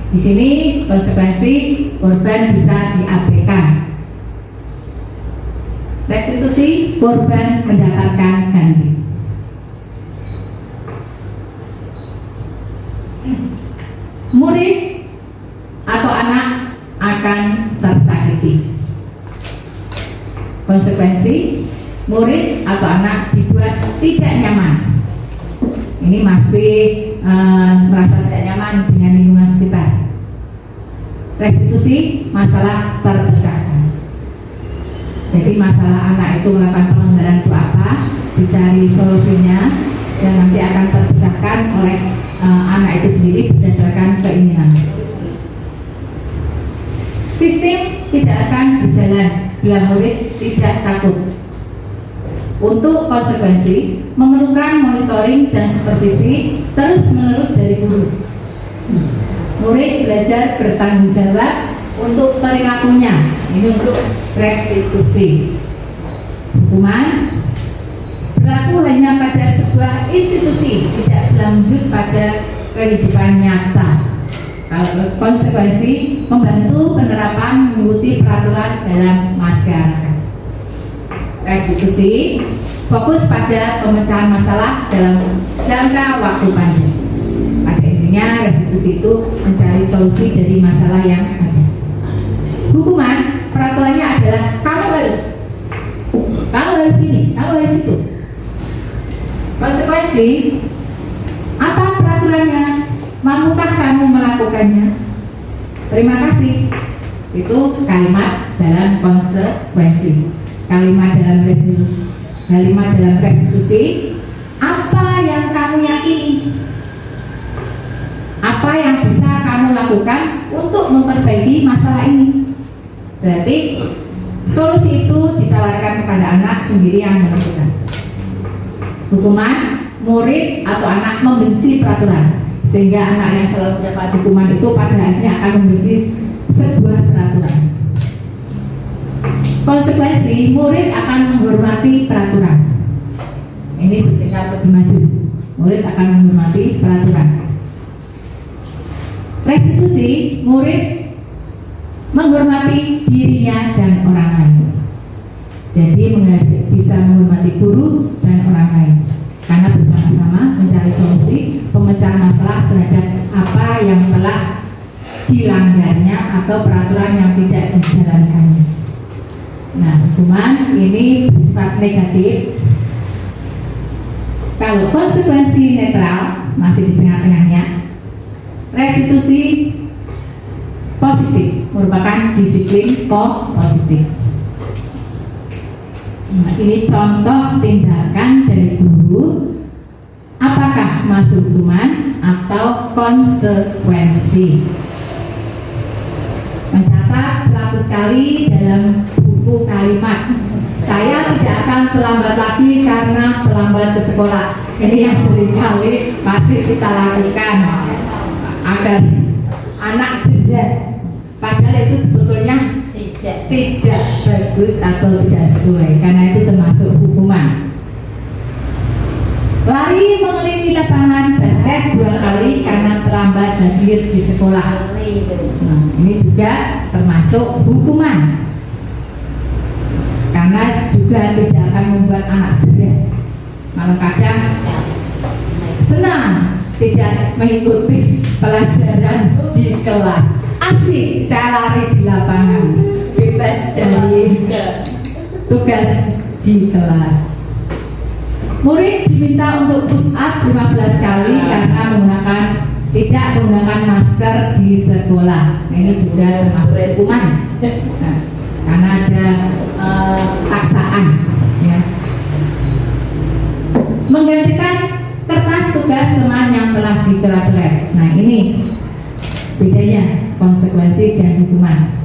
Di sini konsekuensi korban bisa diabaikan. Restitusi, korban mendapatkan ganti. Murid atau anak akan tersakiti. Konsekuensi, murid atau anak dibuat tidak nyaman. Ini masih merasa tidak nyaman dengan lingkungan sekitar. Restitusi, masalah terpecahkan. Jadi masalah anak itu melakukan pelanggaran itu apa, dicari solusinya, dan nanti akan terpecahkan oleh anak itu sendiri berdasarkan keinginan. Sistem tidak akan berjalan bila murid tidak takut. Untuk konsekuensi, memerlukan monitoring dan supervisi terus-menerus dari guru. Murid belajar bertanggung jawab untuk perilakunya. Ini untuk restitusi. Hukuman berlaku hanya pada sebuah institusi, tidak berlanjut pada kehidupan nyata. Kalau konsekuensi, membantu penerapan mengikuti peraturan dalam masyarakat. Restitusi fokus pada pemecahan masalah dalam jangka waktu panjang. Pada intinya restitusi itu mencari solusi dari masalah yang ada. Hukuman, peraturannya adalah kamu harus ini, kamu harus itu. Konsekuensi, apa peraturannya? Mampukah kamu melakukannya? Terima kasih. Itu kalimat dalam konsekuensi. Kalimat dalam restitusi, apa yang kamu yakini? Apa yang bisa kamu lakukan untuk memperbaiki masalah ini? Berarti solusi itu ditawarkan kepada anak sendiri yang menentukan. Hukuman, murid atau anak membenci peraturan, sehingga anak yang selalu mendapat hukuman itu pada akhirnya akan membenci sebuah peraturan. Konsekuensi, murid akan menghormati peraturan. Ini setingkat lebih maju. Murid akan menghormati peraturan. Restitusi, murid menghormati dirinya dan orang lain. Jadi bisa menghormati guru dan orang lain, karena bersama-sama mencari solusi pemecahan masalah terhadap apa yang telah dilanggarnya atau peraturan yang tidak dijalankannya. Nah, hukuman ini bersifat negatif. Kalau konsekuensi netral, masih di tengah-tengahnya. Restitusi positif, merupakan disiplin positif. Nah, ini contoh tindakan dari guru. Apakah masuk hukuman atau konsekuensi? Mencatat 100 kali dalam buku kalimat. Saya tidak akan terlambat lagi karena terlambat ke sekolah. Ini yang seringkali masih kita lakukan agar anak jeda. Padahal itu sebetulnya tidak bagus atau tidak sesuai, karena itu termasuk hukuman. Lari mengelilingi lapangan basket 2 kali karena terlambat hadir di sekolah. Nah, ini juga termasuk hukuman, karena juga tidak akan membuat anak jeda, malah kadang senang tidak mengikuti pelajaran di kelas. Asik, saya lari di lapangan, bebas dari tugas di kelas. Murid diminta untuk push up 15 kali karena tidak menggunakan masker di sekolah. Nah, ini juga termasuk hukuman. Nah, karena ada paksaan, ya. Menggantikan kertas tugas teman yang telah dicoret-coret. Nah, ini bedanya konsekuensi dan hukuman.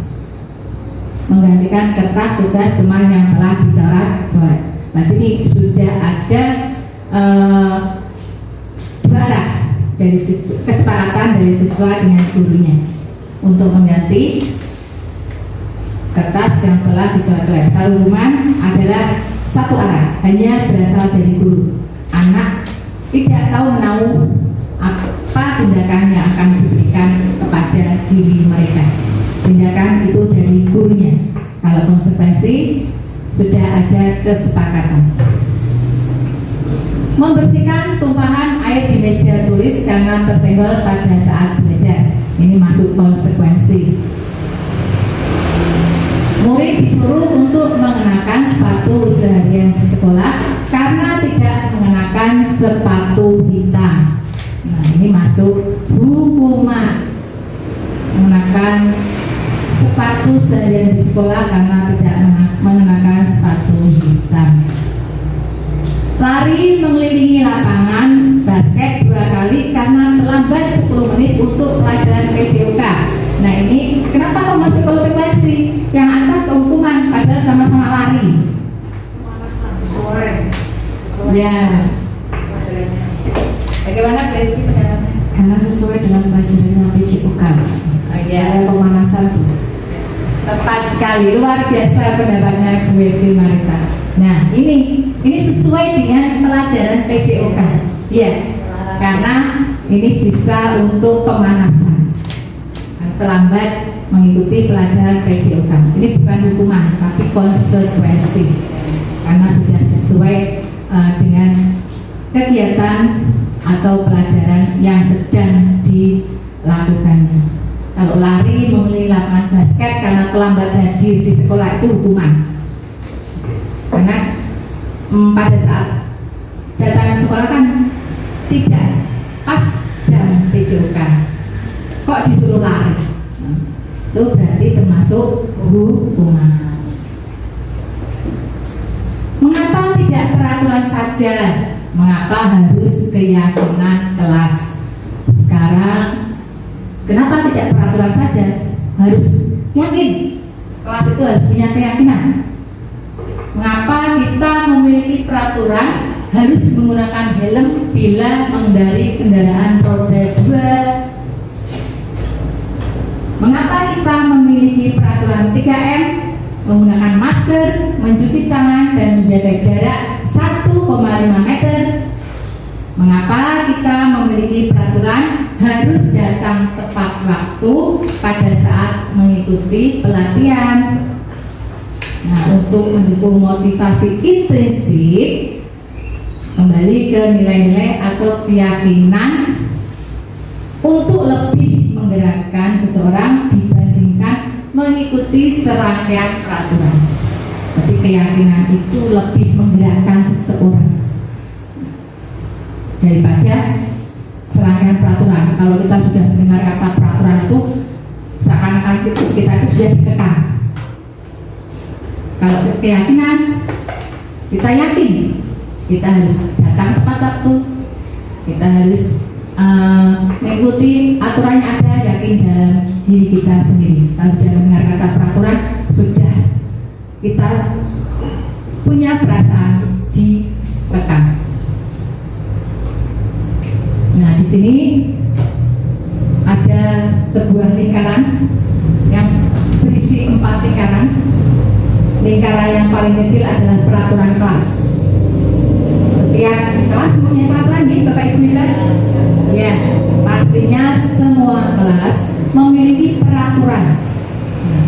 Menggantikan kertas tugas teman yang telah dicoret-coret. Berarti ini sudah ada dua arah dari kesepakatan dari siswa dengan gurunya untuk mengganti kertas yang telah dicoret-coret. Kalau hukuman adalah satu arah, hanya berasal dari guru. Anak tidak tahu menahu apa tindakan yang akan diberikan kepada diri mereka. Tindakan itu dari gurunya. Kalau konsekuensi sudah ada kesepakatan. Membersihkan tumpahan air di meja tulis karena tersenggol pada saat belajar. Ini masuk konsekuensi. Murid disuruh untuk mengenakan sepatu seharian di sekolah karena tidak mengenakan sepatu hitam. Nah, ini masuk hukuman. Mengenakan sepatu seharian di sekolah karena tidak mengenakan sepatu hitam. Lari mengelilingi lapangan basket 2 kali karena terlambat 10 menit untuk pelajaran PJOK. Nah, ini kenapa kok masuk konsekuensi? Yang atas kehukuman padahal sama-sama lari. Ya. Bagaimana Blesi pendapatnya? Karena sesuai dengan pelajarannya PJOK. Ada pemanasan. Tepat sekali, luar biasa pendapatnya Bu Esti Marita. Nah, ini sesuai dengan pelajaran PJOK. Ya, karena ini bisa untuk pemanasan. Terlambat mengikuti pelajaran PJOK. Ini bukan hukuman, tapi konsekuensi. Karena sudah sesuai dengan kegiatan atau pelajaran yang sedang dilakukannya. Kalau lari mengelilingi lapangan basket karena terlambat hadir di sekolah itu hukuman. Karena pada saat datang ke sekolah kan tidak pas jam PJOK, kok disuruh lari, itu berarti termasuk hukuman. Mengapa tidak peraturan saja? Mengapa harus keyakinan kelas? Sekarang kenapa tidak peraturan saja? Harus yakin. Kelas itu harus punya keyakinan. Mengapa kita memiliki peraturan harus menggunakan helm bila mengendarai kendaraan roda 2? Mengapa kita memiliki peraturan 3M? Menggunakan masker, mencuci tangan, dan menjaga jarak 1,5 meter. Mengapa kita memiliki peraturan harus datang tepat waktu pada saat mengikuti pelatihan? Nah, untuk mendukung motivasi intrinsik, kembali ke nilai-nilai atau keyakinan untuk lebih menggerakkan seseorang dibandingkan mengikuti serangkaian peraturan. Jadi keyakinan itu lebih menggerakkan seseorang daripada serangkaian peraturan. Kalau kita sudah mendengar kata peraturan itu seakan-akan kita itu sudah dikekang. Kalau keyakinan, kita yakin kita harus datang tepat waktu, kita harus mengikuti aturan yang ada, yakin dalam diri kita sendiri. Kalau sudah mendengar kata peraturan, sudah kita punya perasaan dikekang. Nah, di sini ada sebuah lingkaran yang berisi 4 lingkaran. Lingkaran yang paling kecil adalah peraturan kelas. Setiap kelas punya peraturan, nih Bapak Ibu Ibu. Ya, pastinya semua kelas memiliki peraturan. Nah,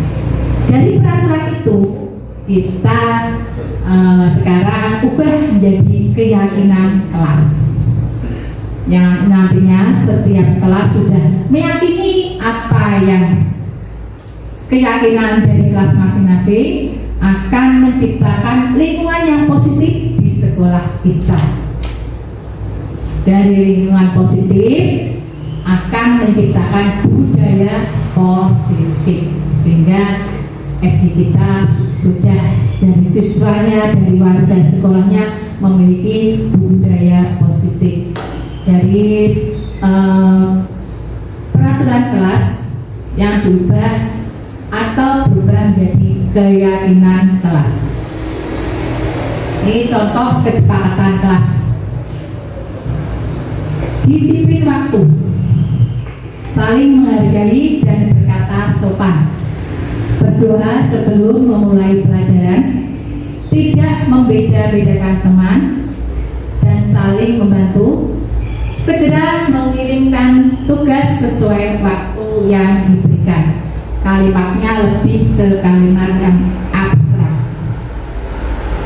dari peraturan itu kita sekarang ubah menjadi keyakinan kelas. Yang nantinya setiap kelas sudah meyakini apa yang keyakinan dari kelas masing-masing akan menciptakan lingkungan yang positif di sekolah kita. Dari lingkungan positif akan menciptakan budaya positif, sehingga SD kita sudah dari siswanya, dari warga sekolahnya memiliki budaya positif. Dari peraturan kelas yang diubah atau berubah menjadi keyakinan kelas. Ini contoh kesepakatan kelas. Disiplin waktu, saling menghargai dan berkata sopan, berdoa sebelum memulai pelajaran, tidak membeda-bedakan teman, dan saling membantu, segera mengirimkan tugas sesuai waktu yang diberikan. Kalimatnya lebih ke kalimat yang abstrak,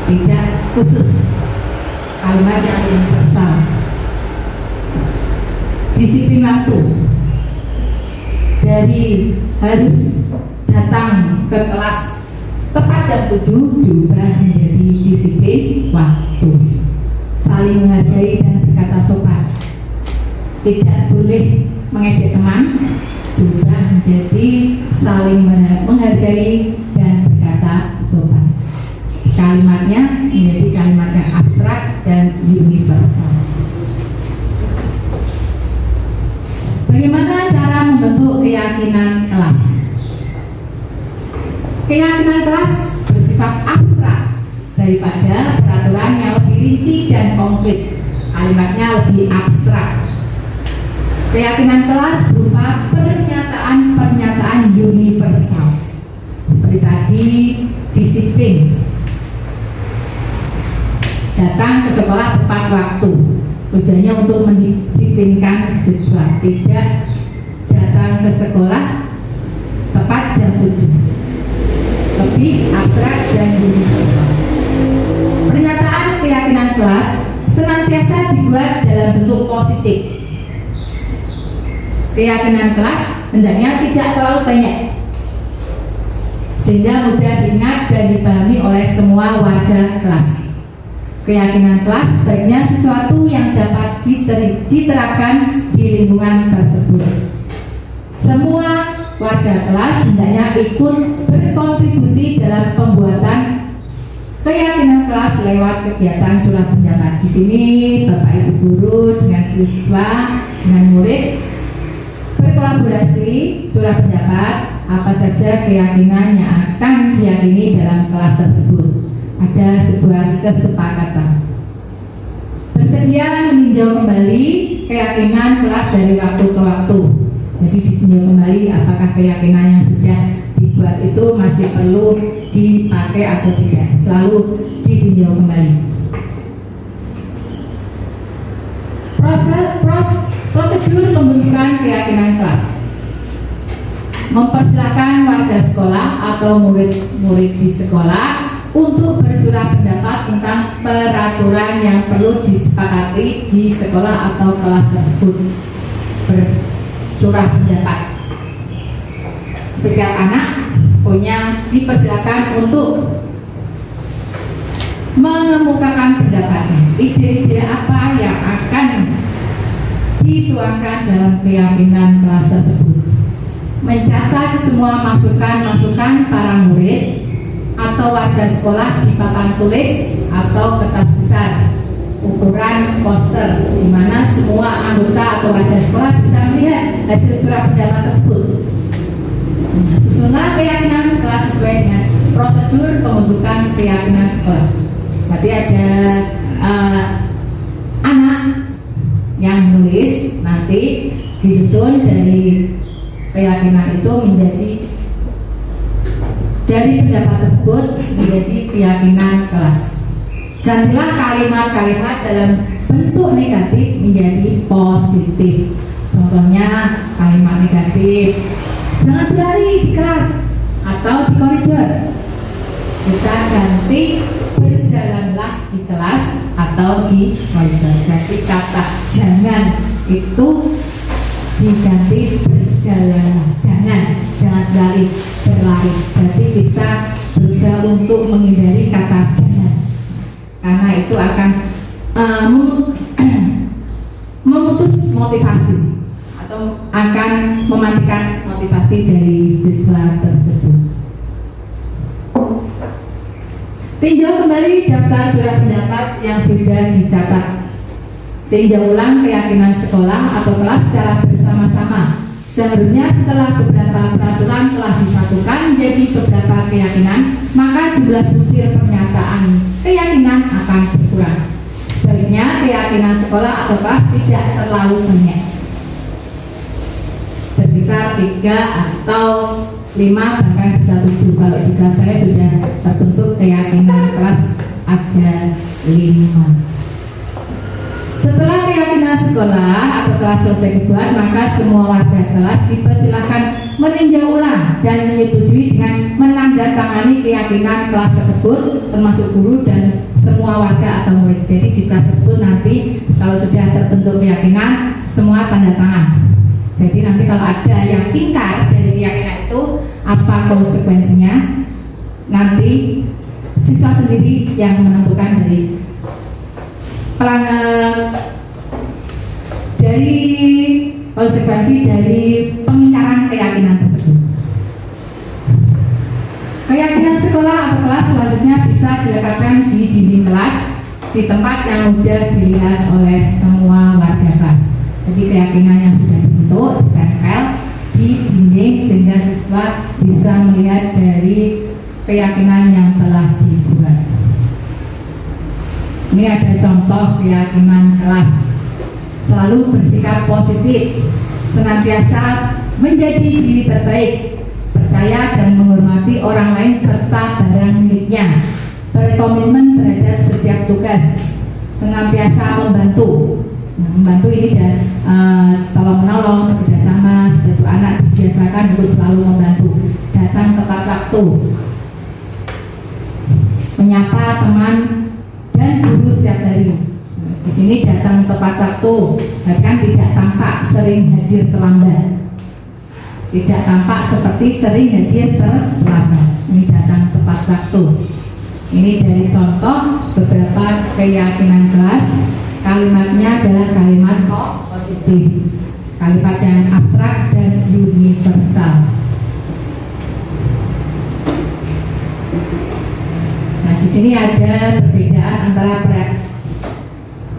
tidak khusus, kalimat yang universal. Disiplin waktu, dari harus datang ke kelas tepat jam 7 diubah menjadi disiplin waktu. Saling menghargai dan berkata sopan, tidak boleh mengejek teman, diubah menjadi saling menghargai dan berkata sopan. Kalimatnya menjadi kalimat yang abstrak dan universal. Bagaimana cara membentuk keyakinan kelas? Keyakinan kelas bersifat abstrak daripada peraturan yang lebih rinci dan konkret. Kalimatnya lebih abstrak. Keyakinan kelas berupa pernyataan-pernyataan universal. Seperti tadi, disiplin, datang ke sekolah tepat waktu, tujuannya untuk mendisiplinkan siswa, tidak datang ke sekolah tepat jam 7, lebih abstrak dan universal. Pernyataan keyakinan kelas senantiasa dibuat dalam bentuk positif. Keyakinan kelas hendaknya tidak terlalu banyak, sehingga mudah diingat dan dipahami oleh semua warga kelas. Keyakinan kelas sebaiknya sesuatu yang dapat diterapkan di lingkungan tersebut. Semua warga kelas hendaknya ikut berkontribusi dalam pembuatan keyakinan kelas lewat kegiatan curah pendapat. Di sini Bapak Ibu guru dengan siswa, dengan murid berkolaborasi curah pendapat apa saja keyakinan yang akan diyakini dalam kelas tersebut. Ada sebuah kesepakatan. Bersedia meninjau kembali keyakinan kelas dari waktu ke waktu. Jadi ditinjau kembali apakah keyakinan yang sudah dibuat itu masih perlu dipakai atau tidak. Selalu ditinjau kembali. Prosedur pembentukan keyakinan kelas. Mempersilakan warga sekolah atau murid-murid di sekolah untuk bercurah pendapat tentang peraturan yang perlu disepakati di sekolah atau kelas tersebut. Bercurah pendapat. Setiap anak dipersilakan untuk mengemukakan pendapatnya. Ide-ide apa yang akan dituangkan dalam keyakinan kelas tersebut. Mencatat semua masukan-masukan para murid atau warga sekolah di papan tulis atau kertas besar ukuran poster, di mana semua anggota atau warga sekolah bisa melihat hasil curah pendapat tersebut. Susunlah keyakinan kelas sesuai dengan prosedur pembentukan keyakinan sekolah. Berarti ada anak yang menulis, nanti disusun dari keyakinan itu menjadi, dari pendapat tersebut menjadi keyakinan kelas. Gantilah kalimat-kalimat dalam bentuk negatif menjadi positif. Contohnya kalimat negatif, jangan berlari di kelas atau di koridor. Kita ganti berjalanlah di kelas atau di koridor. Berarti kata jangan itu diganti berjalanlah. Jangan berlari. Berarti kita berusaha untuk menghindari kata jangan, karena itu akan memutus motivasi atau akan mematikan motivasi dari siswa tersebut. Tinjau kembali daftar curah pendapat yang sudah dicatat. Tinjau ulang keyakinan sekolah atau kelas secara bersama-sama Seharusnya setelah beberapa peraturan telah disatukan menjadi beberapa keyakinan, maka jumlah butir pernyataan keyakinan akan berkurang. Sebaliknya, keyakinan sekolah atau kelas tidak terlalu banyak, berkisar 3 atau 5 bahkan bisa 7. Kalau jika saya sudah terbentuk keyakinan kelas ada 5. Setelah keyakinan sekolah atau kelas selesai dibuat, maka semua warga kelas dipersilakan meninjau ulang dan menyetujui dengan menandatangani keyakinan kelas tersebut, termasuk guru dan semua warga atau murid. Jadi di kelas tersebut nanti kalau sudah terbentuk keyakinan, semua tanda tangan. Jadi nanti kalau ada yang ingkar dari keyakinan itu, apa konsekuensinya? Nanti siswa sendiri yang menentukan dari konsekuensi dari pengingkaran keyakinan tersebut. Keyakinan sekolah atau kelas selanjutnya bisa dilekatkan di dinding kelas, di tempat yang mudah dilihat oleh semua warga kelas. Jadi keyakinan yang sudah dibentuk ditempel di dinding sehingga siswa bisa melihat dari keyakinan yang telah dibuat. Ini ada contoh keyakinan kelas. Selalu bersikap positif, senantiasa menjadi diri terbaik, percaya dan menghormati orang lain serta barang miliknya, berkomitmen terhadap setiap tugas, senantiasa membantu. Nah, membantu ini dan tolong menolong, kerjasama, seperti anak dibiasakan untuk selalu membantu, datang tepat waktu, menyapa teman dan guru setiap hari. Di sini datang tepat waktu, bahkan tidak tampak sering hadir terlambat. Tidak tampak seperti sering hadir terlambat. Ini datang tepat waktu. Ini dari contoh beberapa keyakinan kelas. Kalimatnya adalah kalimat positif, kalimat yang abstrak dan universal. Nah, di sini ada perbedaan antara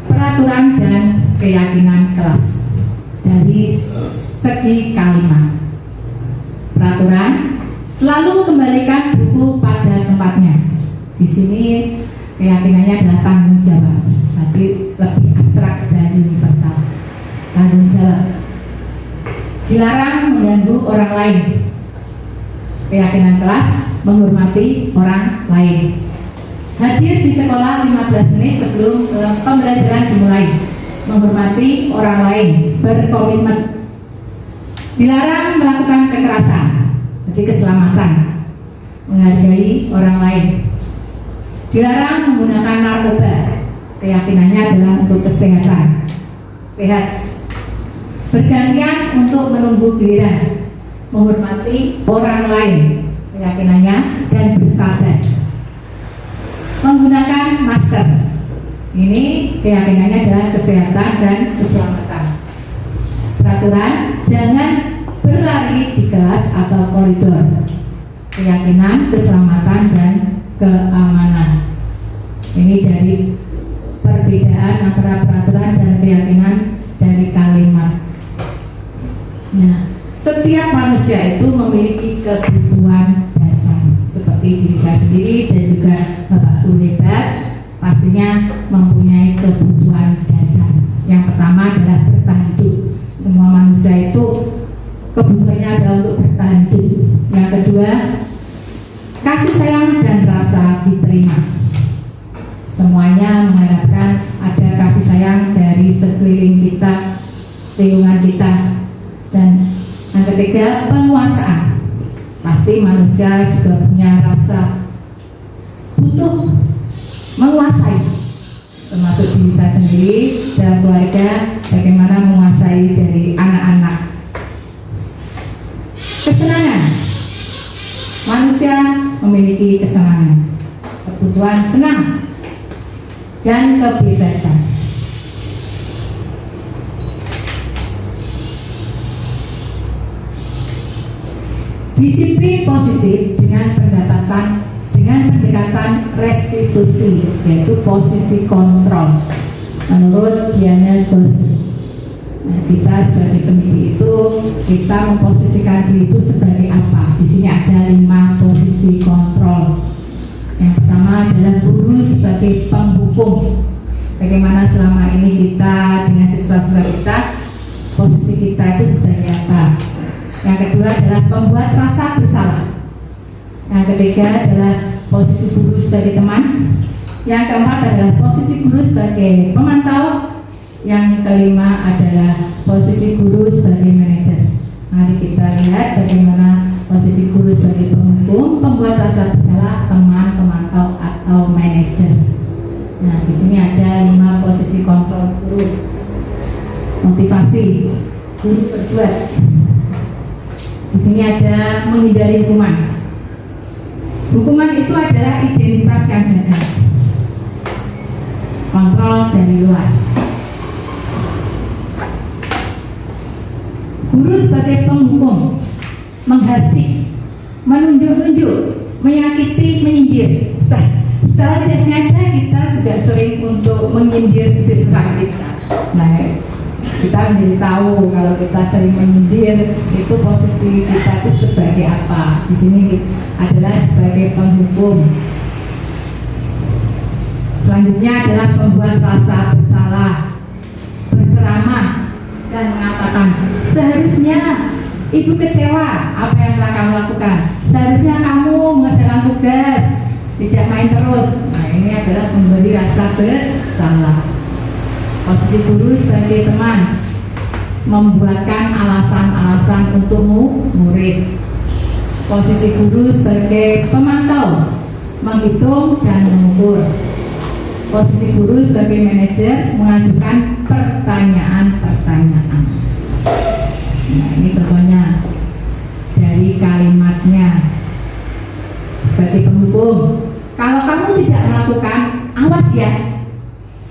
peraturan dan keyakinan kelas dari segi kalimat. Peraturan selalu kembalikan buku pada tempatnya. Di sini keyakinannya adalah tanggung jawab, berarti lebih abstrak dan universal. Tanggung jawab, dilarang mengganggu orang lain. Keyakinan kelas menghormati orang lain. Hadir di sekolah 15 menit sebelum pembelajaran dimulai, menghormati orang lain, berkomitmen. Dilarang melakukan kekerasan, jadi keselamatan, menghargai orang lain. Dilarang menggunakan narkoba, keyakinannya adalah untuk kesehatan, sehat. Bergantian untuk menunggu giliran, menghormati orang lain, keyakinannya, dan bersabar. Menggunakan masker, ini keyakinannya adalah kesehatan dan keselamatan. Peraturan, jangan berlari di kelas atau koridor, keyakinan, keselamatan, dan keamanan. Ini dari perbedaan antara peraturan dan keyakinan dari kalimat. Nah, setiap manusia itu memiliki kebutuhan dasar, seperti diri saya sendiri dan juga Bapak Guru hebat pastinya mempunyai kebutuhan dasar. Yang pertama adalah bertahan hidup. Semua manusia itu kebutuhannya adalah untuk bertahan hidup. Yang kedua, kasih sayang dan rasa diterima. Semuanya mengharapkan ada kasih sayang dari sekeliling kita, lingkungan kita. Dan yang ketiga, penguasaan. Pasti manusia juga punya rasa butuh menguasai, termasuk diri saya sendiri dalam keluarga, bagaimana menguasai dari anak-anak. Kesenangan, manusia memiliki kesenangan, kebutuhan senang dan kebebasan. Disiplin positif dengan pendekatan restitusi, yaitu posisi kontrol menurut Diana Gosling. Nah, kita sebagai pendidik itu kita memposisikan diri itu sebagai apa? Di sini ada 5 posisi kontrol. Yang pertama adalah guru sebagai penghukum. Bagaimana selama ini kita dengan siswa-siswa kita, posisi kita itu sebagai apa? Yang kedua adalah pembuat rasa bersalah. Yang ketiga adalah posisi guru sebagai teman. Yang keempat adalah posisi guru sebagai pemantau. Yang kelima adalah posisi guru sebagai manajer. Mari kita lihat bagaimana posisi guru sebagai penghukum, pembuat rasa bersalah, teman, pemantau, atau manajer. Nah, di sini ada 5 posisi kontrol guru. Motivasi guru berbuat. Di sini ada menghindari hukuman. Hukuman itu adalah identitas yang gagal. Kontrol dari luar. Guru sebagai penghukum, menghardik, menunjuk-nunjuk, menyakiti, menyindir. Secara tidak sengaja kita juga sering untuk menyindir siswa kita. Nah, kita menjadi tahu kalau kita sering menyindir itu posisi kita itu sebagai apa. Di sini adalah sebagai penghukum. Selanjutnya adalah pembuat rasa bersalah, berceramah dan mengatakan seharusnya ibu kecewa apa yang telah kamu lakukan. Seharusnya kamu mengerjakan tugas, tidak main terus. Nah, ini adalah memberi rasa bersalah. Posisi guru sebagai teman, membuatkan alasan-alasan untuk murid. Posisi guru sebagai pemantau, menghitung dan mengukur. Posisi guru sebagai manajer, mengajukan pertanyaan-pertanyaan. Nah, ini contohnya dari kalimatnya. Sebagai penghukum, kalau kamu tidak melakukan, awas ya,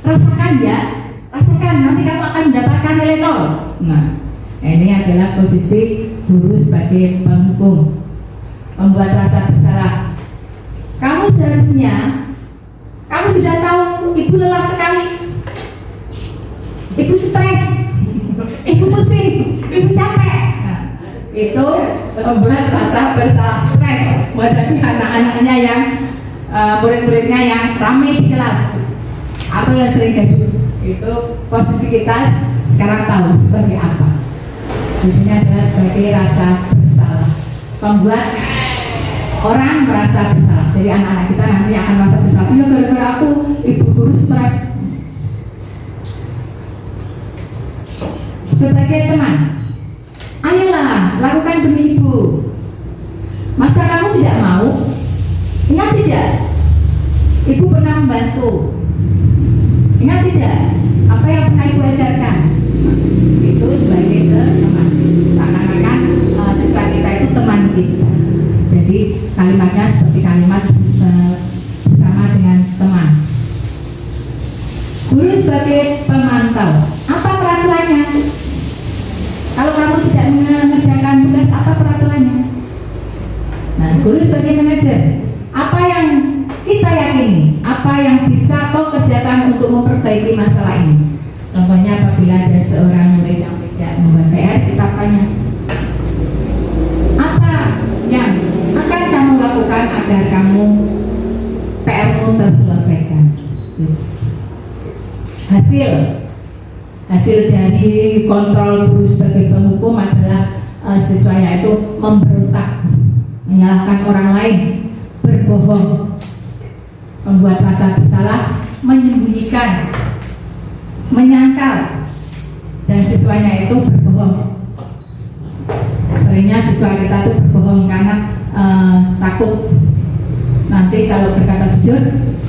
rasakan ya, rasakan nanti kamu akan mendapatkan nilai 0. Nah, ini adalah posisi guru sebagai penghukum. Membuat rasa bersalah. Kamu seharusnya, kamu sudah tahu ibu lelah sekali, ibu stres, ibu pusing, ibu capek. Nah, itu membuat rasa bersalah, stres menghadapi anak-anaknya yang murid-muridnya yang ramai di kelas atau yang sering gaduh. Itu posisi kita sekarang tahu sebagai apa. Di sini adalah sebagai rasa bersalah, membuat orang merasa bersalah. Jadi anak-anak kita nanti akan merasa bersalah. Iya, gara-gara aku ibu guru stres. Sebagai teman, ayolah lakukan demi ibu. Masa kamu tidak mau? Ingat tidak? Ibu pernah membantu. Ingat tidak? Apa yang pernah ibu ajarkan? Itu sebagai teman. Seakan-akan siswa kita itu teman kita. Jadi kalimatnya seperti kalimat bersama dengan teman. Guru sebagai pemantau. Apa peraturannya? Kalau kamu tidak mengerjakan tugas, apa peraturannya? Nah, guru sebagai manajer. Apa yang kita yakini? Apa yang bisa kau kerjakan untuk memperbaiki masalah ini? Contohnya apabila ada seorang murid yang tidak membuat PR, kita tanya, apa yang akan kamu lakukan agar kamu PR-mu terselesaikan? Hasil dari kontrol guru sebagai penghukum adalah siswanya itu memberontak, menyalahkan orang lain, berbohong, membuat rasa bersalah, menyembunyikan, menyangkal, dan siswanya itu berbohong. Seringnya siswa kita itu berbohong karena takut nanti kalau berkata jujur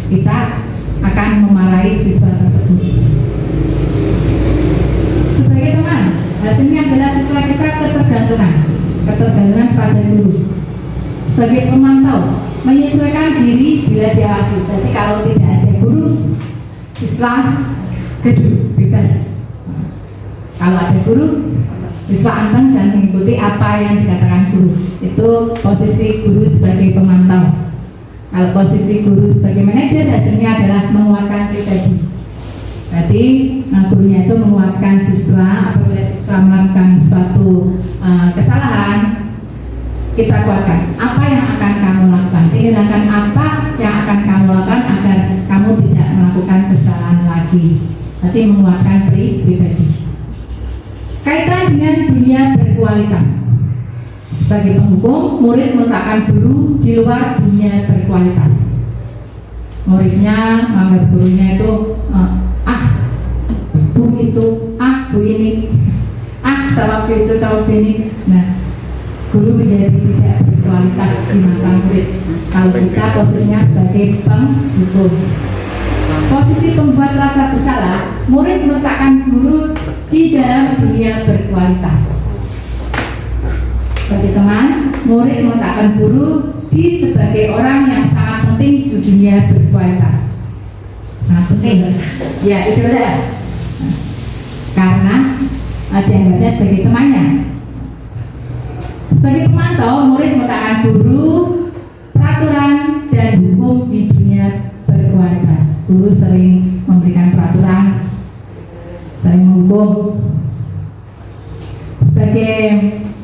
kita akan memarahi siswa tersebut. Sebagai teman, hasilnya adalah siswa kita ketergantungan pada guru. Sebagai pemantau, menyesuaikan diri bila diawasi. Jadi kalau tidak ada guru, siswa gaduh, bebas. Kalau ada guru, siswa anteng dan mengikuti apa yang dikatakan guru. Itu posisi guru sebagai pemantau. Kalau posisi guru sebagai manajer, hasilnya adalah menguatkan pribadi. Berarti gurunya itu menguatkan siswa. Apabila siswa melakukan suatu kesalahan, kita kuatkan. Apa yang akan kamu lakukan? Tindakan apa yang akan kamu lakukan agar kamu tidak melakukan kesalahan lagi? Berarti menguatkan pribadi. Kaitan dengan dunia berkualitas. Sebagai penghukum, murid meletakkan guru di luar dunia berkualitas. Muridnya menganggap gurunya itu bu itu, bu ini, sama itu, sama ini. Nah, guru menjadi tidak berkualitas di mata murid. Kalau kita posisinya sebagai penghukum. Posisi pembuat rasa bersalah, murid meletakkan guru di dalam dunia berkualitas. Bagi teman, murid meletakkan guru di sebagai orang yang sangat penting di dunia berkualitas. Sangat penting, ya itu adalah karena dianggapnya sebagai temannya. Sebagai pemantau, murid meletakkan guru, peraturan dan hukum di dunia berkualitas. Guru sering memberikan peraturan, sering menghukum. Sebagai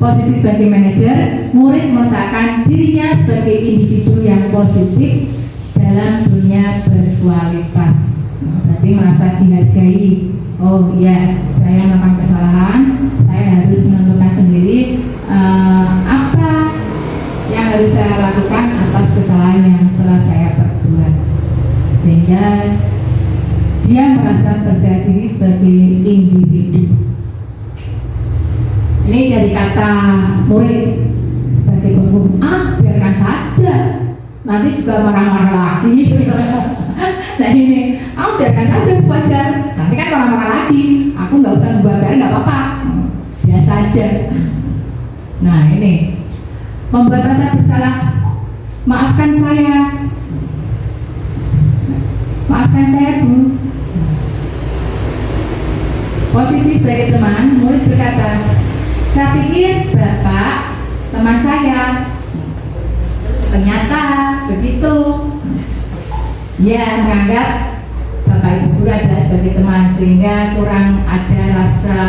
posisi sebagai manajer, murid meletakkan dirinya sebagai individu yang positif dalam dunia berkualitas. Berarti merasa dihargai. Oh iya, saya melakukan kesalahan, saya harus menentukan sendiri apa yang harus saya lakukan atas kesalahan yang telah saya perbuat, sehingga dia merasa percaya diri sebagai individu. Ini dari kata murid sebagai penghukum, biarkan saja, nanti juga marah-marah lagi. Nah ini, biarkan saja Bu Fajar, nanti kan marah-marah lagi, aku nggak usah ngebabarin, nggak apa-apa, biasa aja. Nah ini, membuat rasa bersalah, maafkan saya Bu. Posisi sebagai teman, murid berkata, saya pikir Bapak teman saya, ternyata begitu. Ya, menganggap Bapak Ibu guru adalah sebagai teman, sehingga kurang ada rasa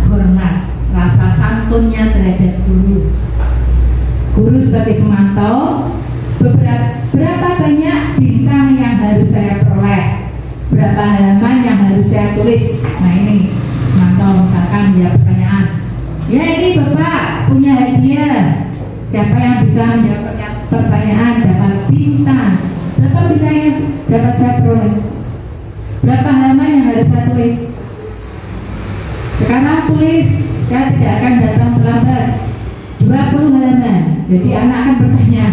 hormat, rasa santunnya terhadap guru. Guru sebagai pemantau, berapa banyak bintang yang harus saya peroleh, berapa halaman yang harus saya tulis. Nah ini pemantau, misalkan dia pertanyaan, ya ini Bapak punya hadiah, siapa yang bisa menjawab pertanyaan dapat bintang. Berapa bintang yang dapat saya peroleh? Berapa halaman yang harus saya tulis? Sekarang tulis, saya tidak akan datang terlambat, 20 halaman. Jadi anak akan bertanya,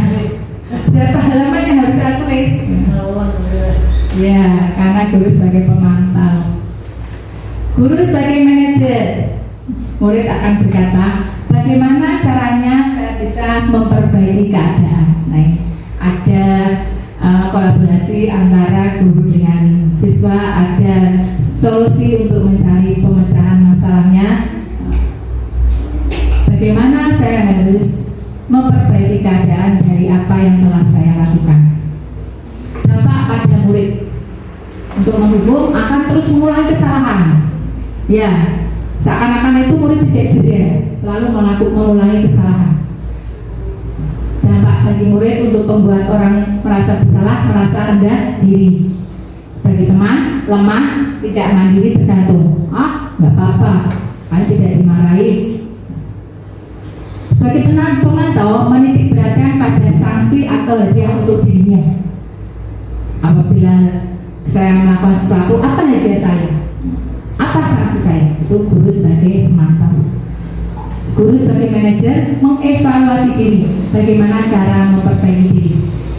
berapa halaman yang harus saya tulis? Ya, karena guru sebagai pemantau. Guru sebagai manajer, murid akan berkata, bagaimana caranya saya bisa memperbaiki keadaan. Nah, ada kolaborasi antara guru dengan siswa, ada solusi untuk mencari pemecahan masalahnya. Bagaimana saya harus memperbaiki keadaan dari apa yang telah saya lakukan. Dampak pada murid untuk menghukum akan terus mengulangi kesalahan. Ya, seakan-akan itu murid tidak jeda, selalu mengulangi kesalahan. Dampak bagi murid untuk membuat orang merasa bersalah, merasa rendah diri. Sebagai teman, lemah, tidak mandiri, tergantung. Nggak apa-apa, kan tidak dimarahi. Sebagai pemantau, menitik beratkan pada sanksi atau hadiah untuk dirinya. Apabila saya melakukan sesuatu, apa hadiah saya? Apa sanksi saya? Itu guru sebagai pemantau. Guru sebagai manajer mengevaluasi diri, bagaimana cara memperbaiki diri.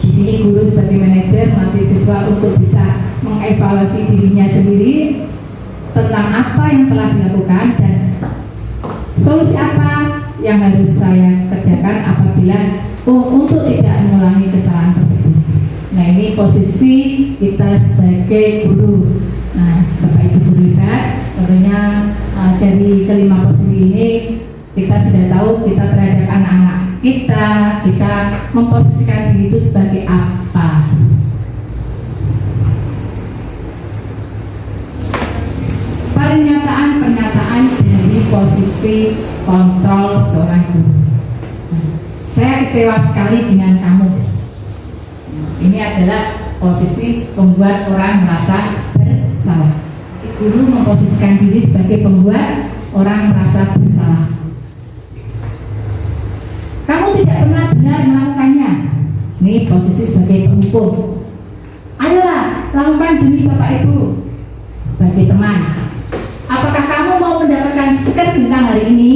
Di sini guru sebagai manajer melatih siswa untuk bisa mengevaluasi dirinya sendiri tentang apa yang telah dilakukan dan solusi apa yang harus saya kerjakan apabila untuk tidak mengulangi kesalahan tersebut. Nah ini posisi kita sebagai guru. Nah Bapak Ibu guru hebat, tentunya dari kelima posisi ini kita sudah tahu kita terhadap anak-anak kita memposisikan diri itu sebagai apa. kontrol seorang guru. Saya kecewa sekali dengan kamu. Ini adalah posisi membuat orang merasa bersalah. Guru memposisikan diri sebagai pembuat orang merasa bersalah. Kamu tidak pernah benar melakukannya. Ini posisi sebagai penghukum. Ayolah, lakukan demi Bapak Ibu sebagai teman. Apakah kamu mau mendapatkan stiker bintang hari ini?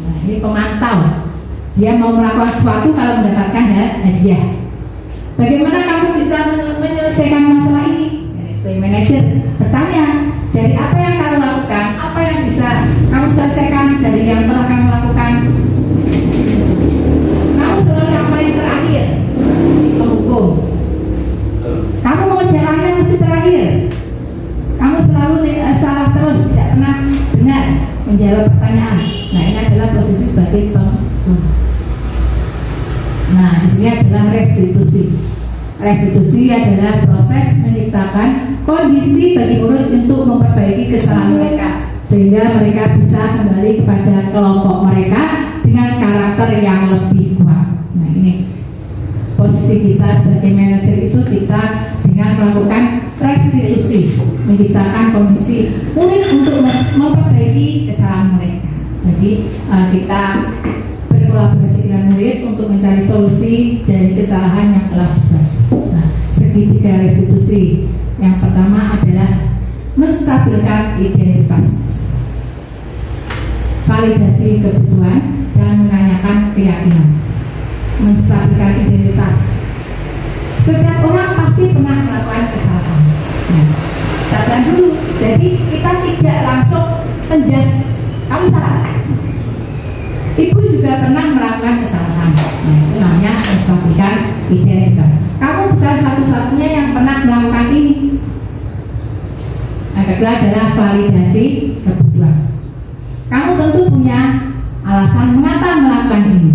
Nah, ini pemantau. Dia mau melakukan sesuatu kalau mendapatkan hadiah. Bagaimana kamu bisa menyelesaikan masalah ini? Sebagai manajer bertanya, dari apa yang kamu lakukan, apa yang bisa kamu selesaikan dari yang telah kamu lakukan? Kamu selalu yang paling terakhir di penghukum. Kamu mau jalannya mesti terakhir. Kamu selalu salah terus, tidak pernah benar menjawab pertanyaan. Nah, ini adalah posisi sebagai penghukum. Nah, di sini adalah restitusi. Restitusi adalah proses menciptakan kondisi bagi murid untuk memperbaiki kesalahan mereka, sehingga mereka bisa kembali kepada kelompok mereka dengan karakter yang lebih kuat. Nah, ini posisi kita sebagai manajer itu, kita dengan melakukan restitusi, menciptakan kondisi murid untuk memperbaiki kesalahan mereka. Jadi kita berkolaborasi dengan murid untuk mencari solusi dari kesalahan yang telah dibuat. Nah, segitiga restitusi. Yang pertama adalah menstabilkan identitas, validasi kebutuhan, dan menanyakan keyakinan. Menstabilkan identitas. Setiap orang pasti pernah melakukan kesalahan. Nah, kita dulu. Jadi kita tidak langsung menjas kamu salah. Ibu juga pernah melakukan kesalahan. Nah, itu namanya menstabilkan identitas. Kamu bukan satu-satunya yang pernah melakukan ini. Yang kedua adalah validasi kebutuhan. Kamu tentu punya alasan mengapa melakukan ini.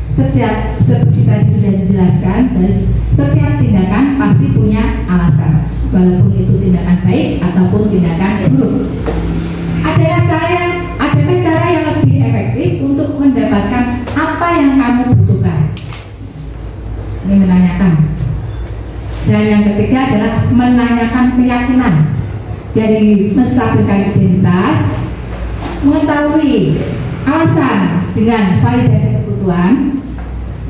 Seperti tadi sudah dijelaskan, setiap tindakan pasti punya alasan, walaupun itu tindakan baik ataupun tindakan buruk. Adakah cara yang lebih efektif untuk mendapatkan apa yang kamu butuhkan? Ini menanyakan. Dan yang ketiga adalah menanyakan keyakinan. Jadi menstabilkan identitas, mengetahui alasan dengan validasi kebutuhan.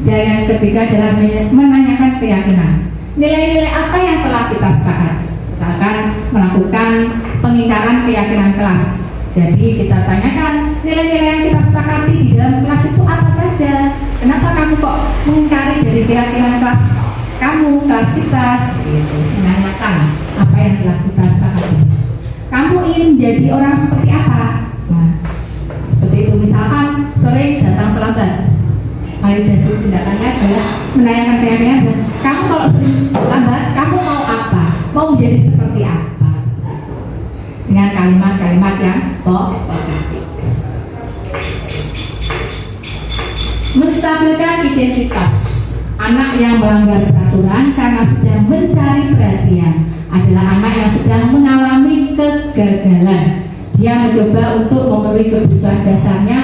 Dan yang ketiga adalah menanyakan keyakinan. Nilai-nilai apa yang telah kita sepakati? Kita akan melakukan pengingkaran keyakinan kelas. Jadi kita tanyakan nilai-nilai yang kita sepakati di dalam kelas itu apa saja. Kenapa kamu kok mengingkari dari keyakinan kelas kamu, kelas kita? Gitu. Menanyakan apa yang telah kita sepakati. Kamu ingin menjadi orang seperti apa? Nah, seperti itu. Misalkan sore datang terlambat. Validasi tindakannya adalah menanyakan keyakinan. Kamu kalau sering lambat, kamu mau apa? Mau menjadi seperti apa? Dengan kalimat-kalimat yang positif. Menstabilkan identitas. Anak yang melanggar peraturan karena sedang mencari perhatian adalah anak yang sedang mengalami kegagalan. Dia mencoba untuk memenuhi kebutuhan dasarnya,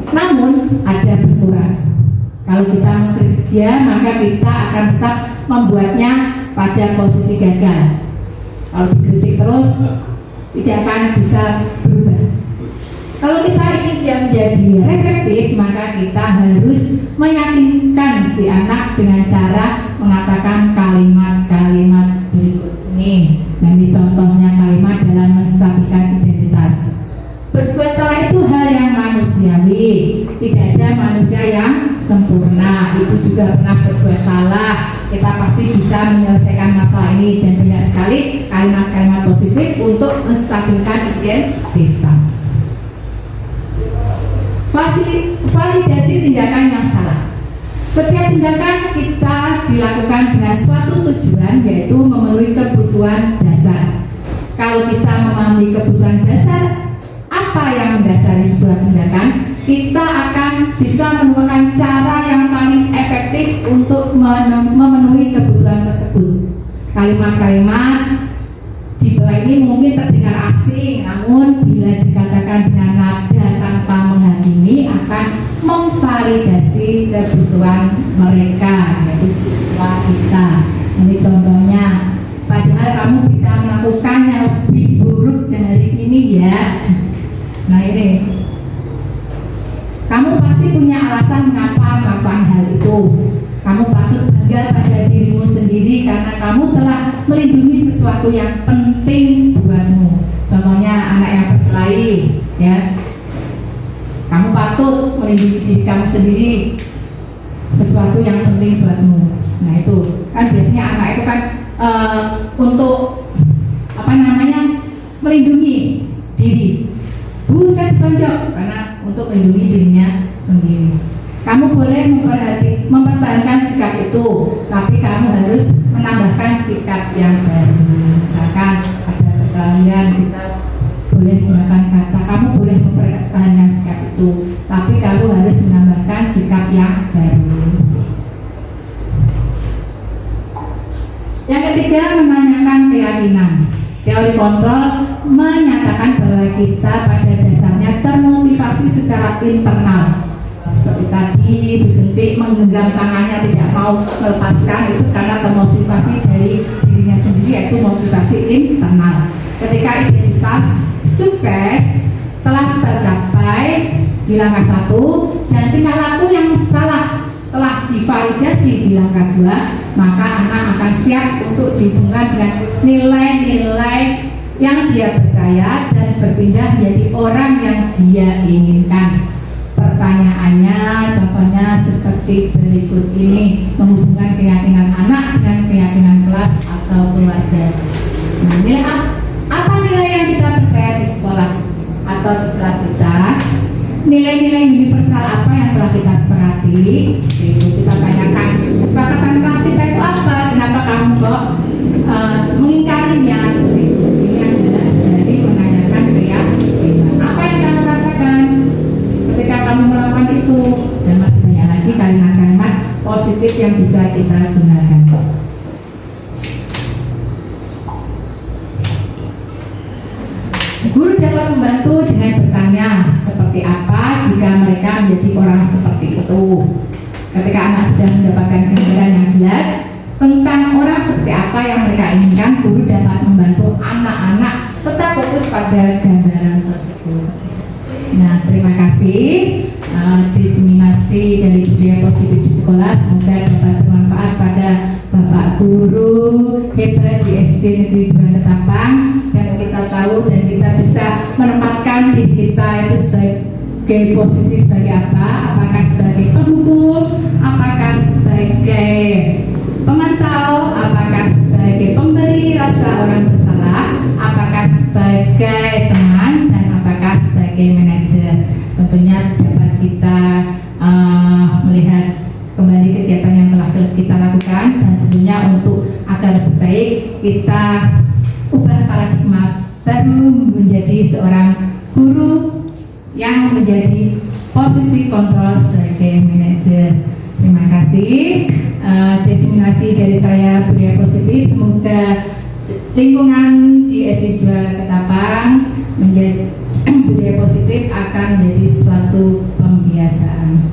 namun ada benturan. Kalau kita mengkritik dia, maka kita akan tetap membuatnya pada posisi gagal. Kalau dikritik terus, tidak akan bisa berubah. Kalau kita ingin dia menjadi reflektif, maka kita harus meyakinkan si anak dengan cara mengatakan kalimat-kalimat berikut ini. Nah, ini contohnya kalimat dalam menstabilkan identitas. Berbuat salah itu hal yang manusiawi. Tidak ada manusia yang sempurna. Ibu juga pernah berbuat salah. Kita pasti bisa menyelesaikan masalah ini. Dan banyak sekali kalimat-kalimat positif untuk menstabilkan identitas. Validasi tindakan yang salah. Setiap tindakan kita dilakukan dengan suatu tujuan, yaitu memenuhi kebutuhan dasar. Kalau kita memahami kebutuhan dasar, apa yang mendasari sebuah tindakan, kita akan bisa menemukan cara yang paling efektif untuk memenuhi kebutuhan tersebut. Kalimat-kalimat di bawah ini mungkin terdengar asing, namun bila dikatakan dengan nada tanpa menghakimi, memenuhi kebutuhan mereka, yaitu siswa kita. Ini contohnya, padahal kamu bisa melakukan yang lebih buruk dari ini ya. Nah ini, kamu pasti punya alasan mengapa melakukan hal itu. Kamu patut bangga pada dirimu sendiri karena kamu telah melindungi sesuatu yang penting buatmu. Contohnya anak yang berkelahi, ya. Kamu patut melindungi diri kamu sendiri, sesuatu yang penting buatmu. Nah itu kan biasanya anak itu kan untuk melindungi diri. Bu, saya ditonjok karena untuk melindungi dirinya sendiri. Kamu boleh mempertahankan sikap itu, tapi kamu harus menambahkan sikap yang baru. Misalkan ada perkelahian, kita boleh menggunakan kata, kamu boleh mempertahankan sikap itu, tapi kamu harus menambahkan sikap yang baru. Yang ketiga, menanyakan keyakinan. Teori kontrol menyatakan bahwa kita pada dasarnya termotivasi secara internal. Seperti tadi, Bu Jentik menggenggam tangannya tidak mau melepaskan, itu karena termotivasi dari dirinya sendiri, yaitu motivasi internal. Ketika identitas sukses telah tercapai di langkah 1 dan tingkah laku yang salah telah divalidasi di langkah 2, maka anak akan siap untuk dihubungkan dengan nilai-nilai yang dia percaya dan berpindah menjadi orang yang dia inginkan. Pertanyaannya contohnya seperti berikut ini, menghubungkan keyakinan anak dengan keyakinan kelas atau keluarga. Nah, nilai apa nilai yang kita percaya di sekolah atau di kelas kita? Nilai-nilai universal apa yang telah kita sepakati? Itu kita tanyakan, kesepakatan kelas kita itu apa? Kenapa kamu kok mengingkarinya? Seperti itu. Ini adalah dari menanyakan keyakinan. Apa yang kamu rasakan ketika kamu melakukan itu? Dan masih banyak lagi kalimat-kalimat positif yang bisa kita gunakan. Guru dapat membantu dengan bertanya seperti apa jika mereka menjadi orang seperti itu. Ketika anak sudah mendapatkan gambaran yang jelas tentang orang seperti apa yang mereka inginkan, guru dapat membantu anak-anak tetap fokus pada gambaran tersebut. Nah, terima kasih. Diseminasi dari budaya positif di sekolah semoga dapat bermanfaat pada Bapak Guru hebat di SD Negeri 2 Ketapang, dan kita tahu dan kita bisa menempatkan diri kita itu sebagai posisi sebagai apa? Apakah sebagai penghukum, apakah sebagai pemantau, apakah sebagai pemberi rasa orang bersalah, apakah sebagai teman, dan apakah sebagai manajer. Tentunya dapat kita melihat kembali kegiatan yang telah kita lakukan, dan tentunya untuk agar lebih baik kita ubah paradigma baru menjadi seorang guru yang menjadi posisi kontrol sebagai manajer. Terima kasih. Diseminasi dari saya budaya positif, semoga lingkungan di SD 2 Ketapang menjadi budaya positif akan menjadi suatu pembiasaan.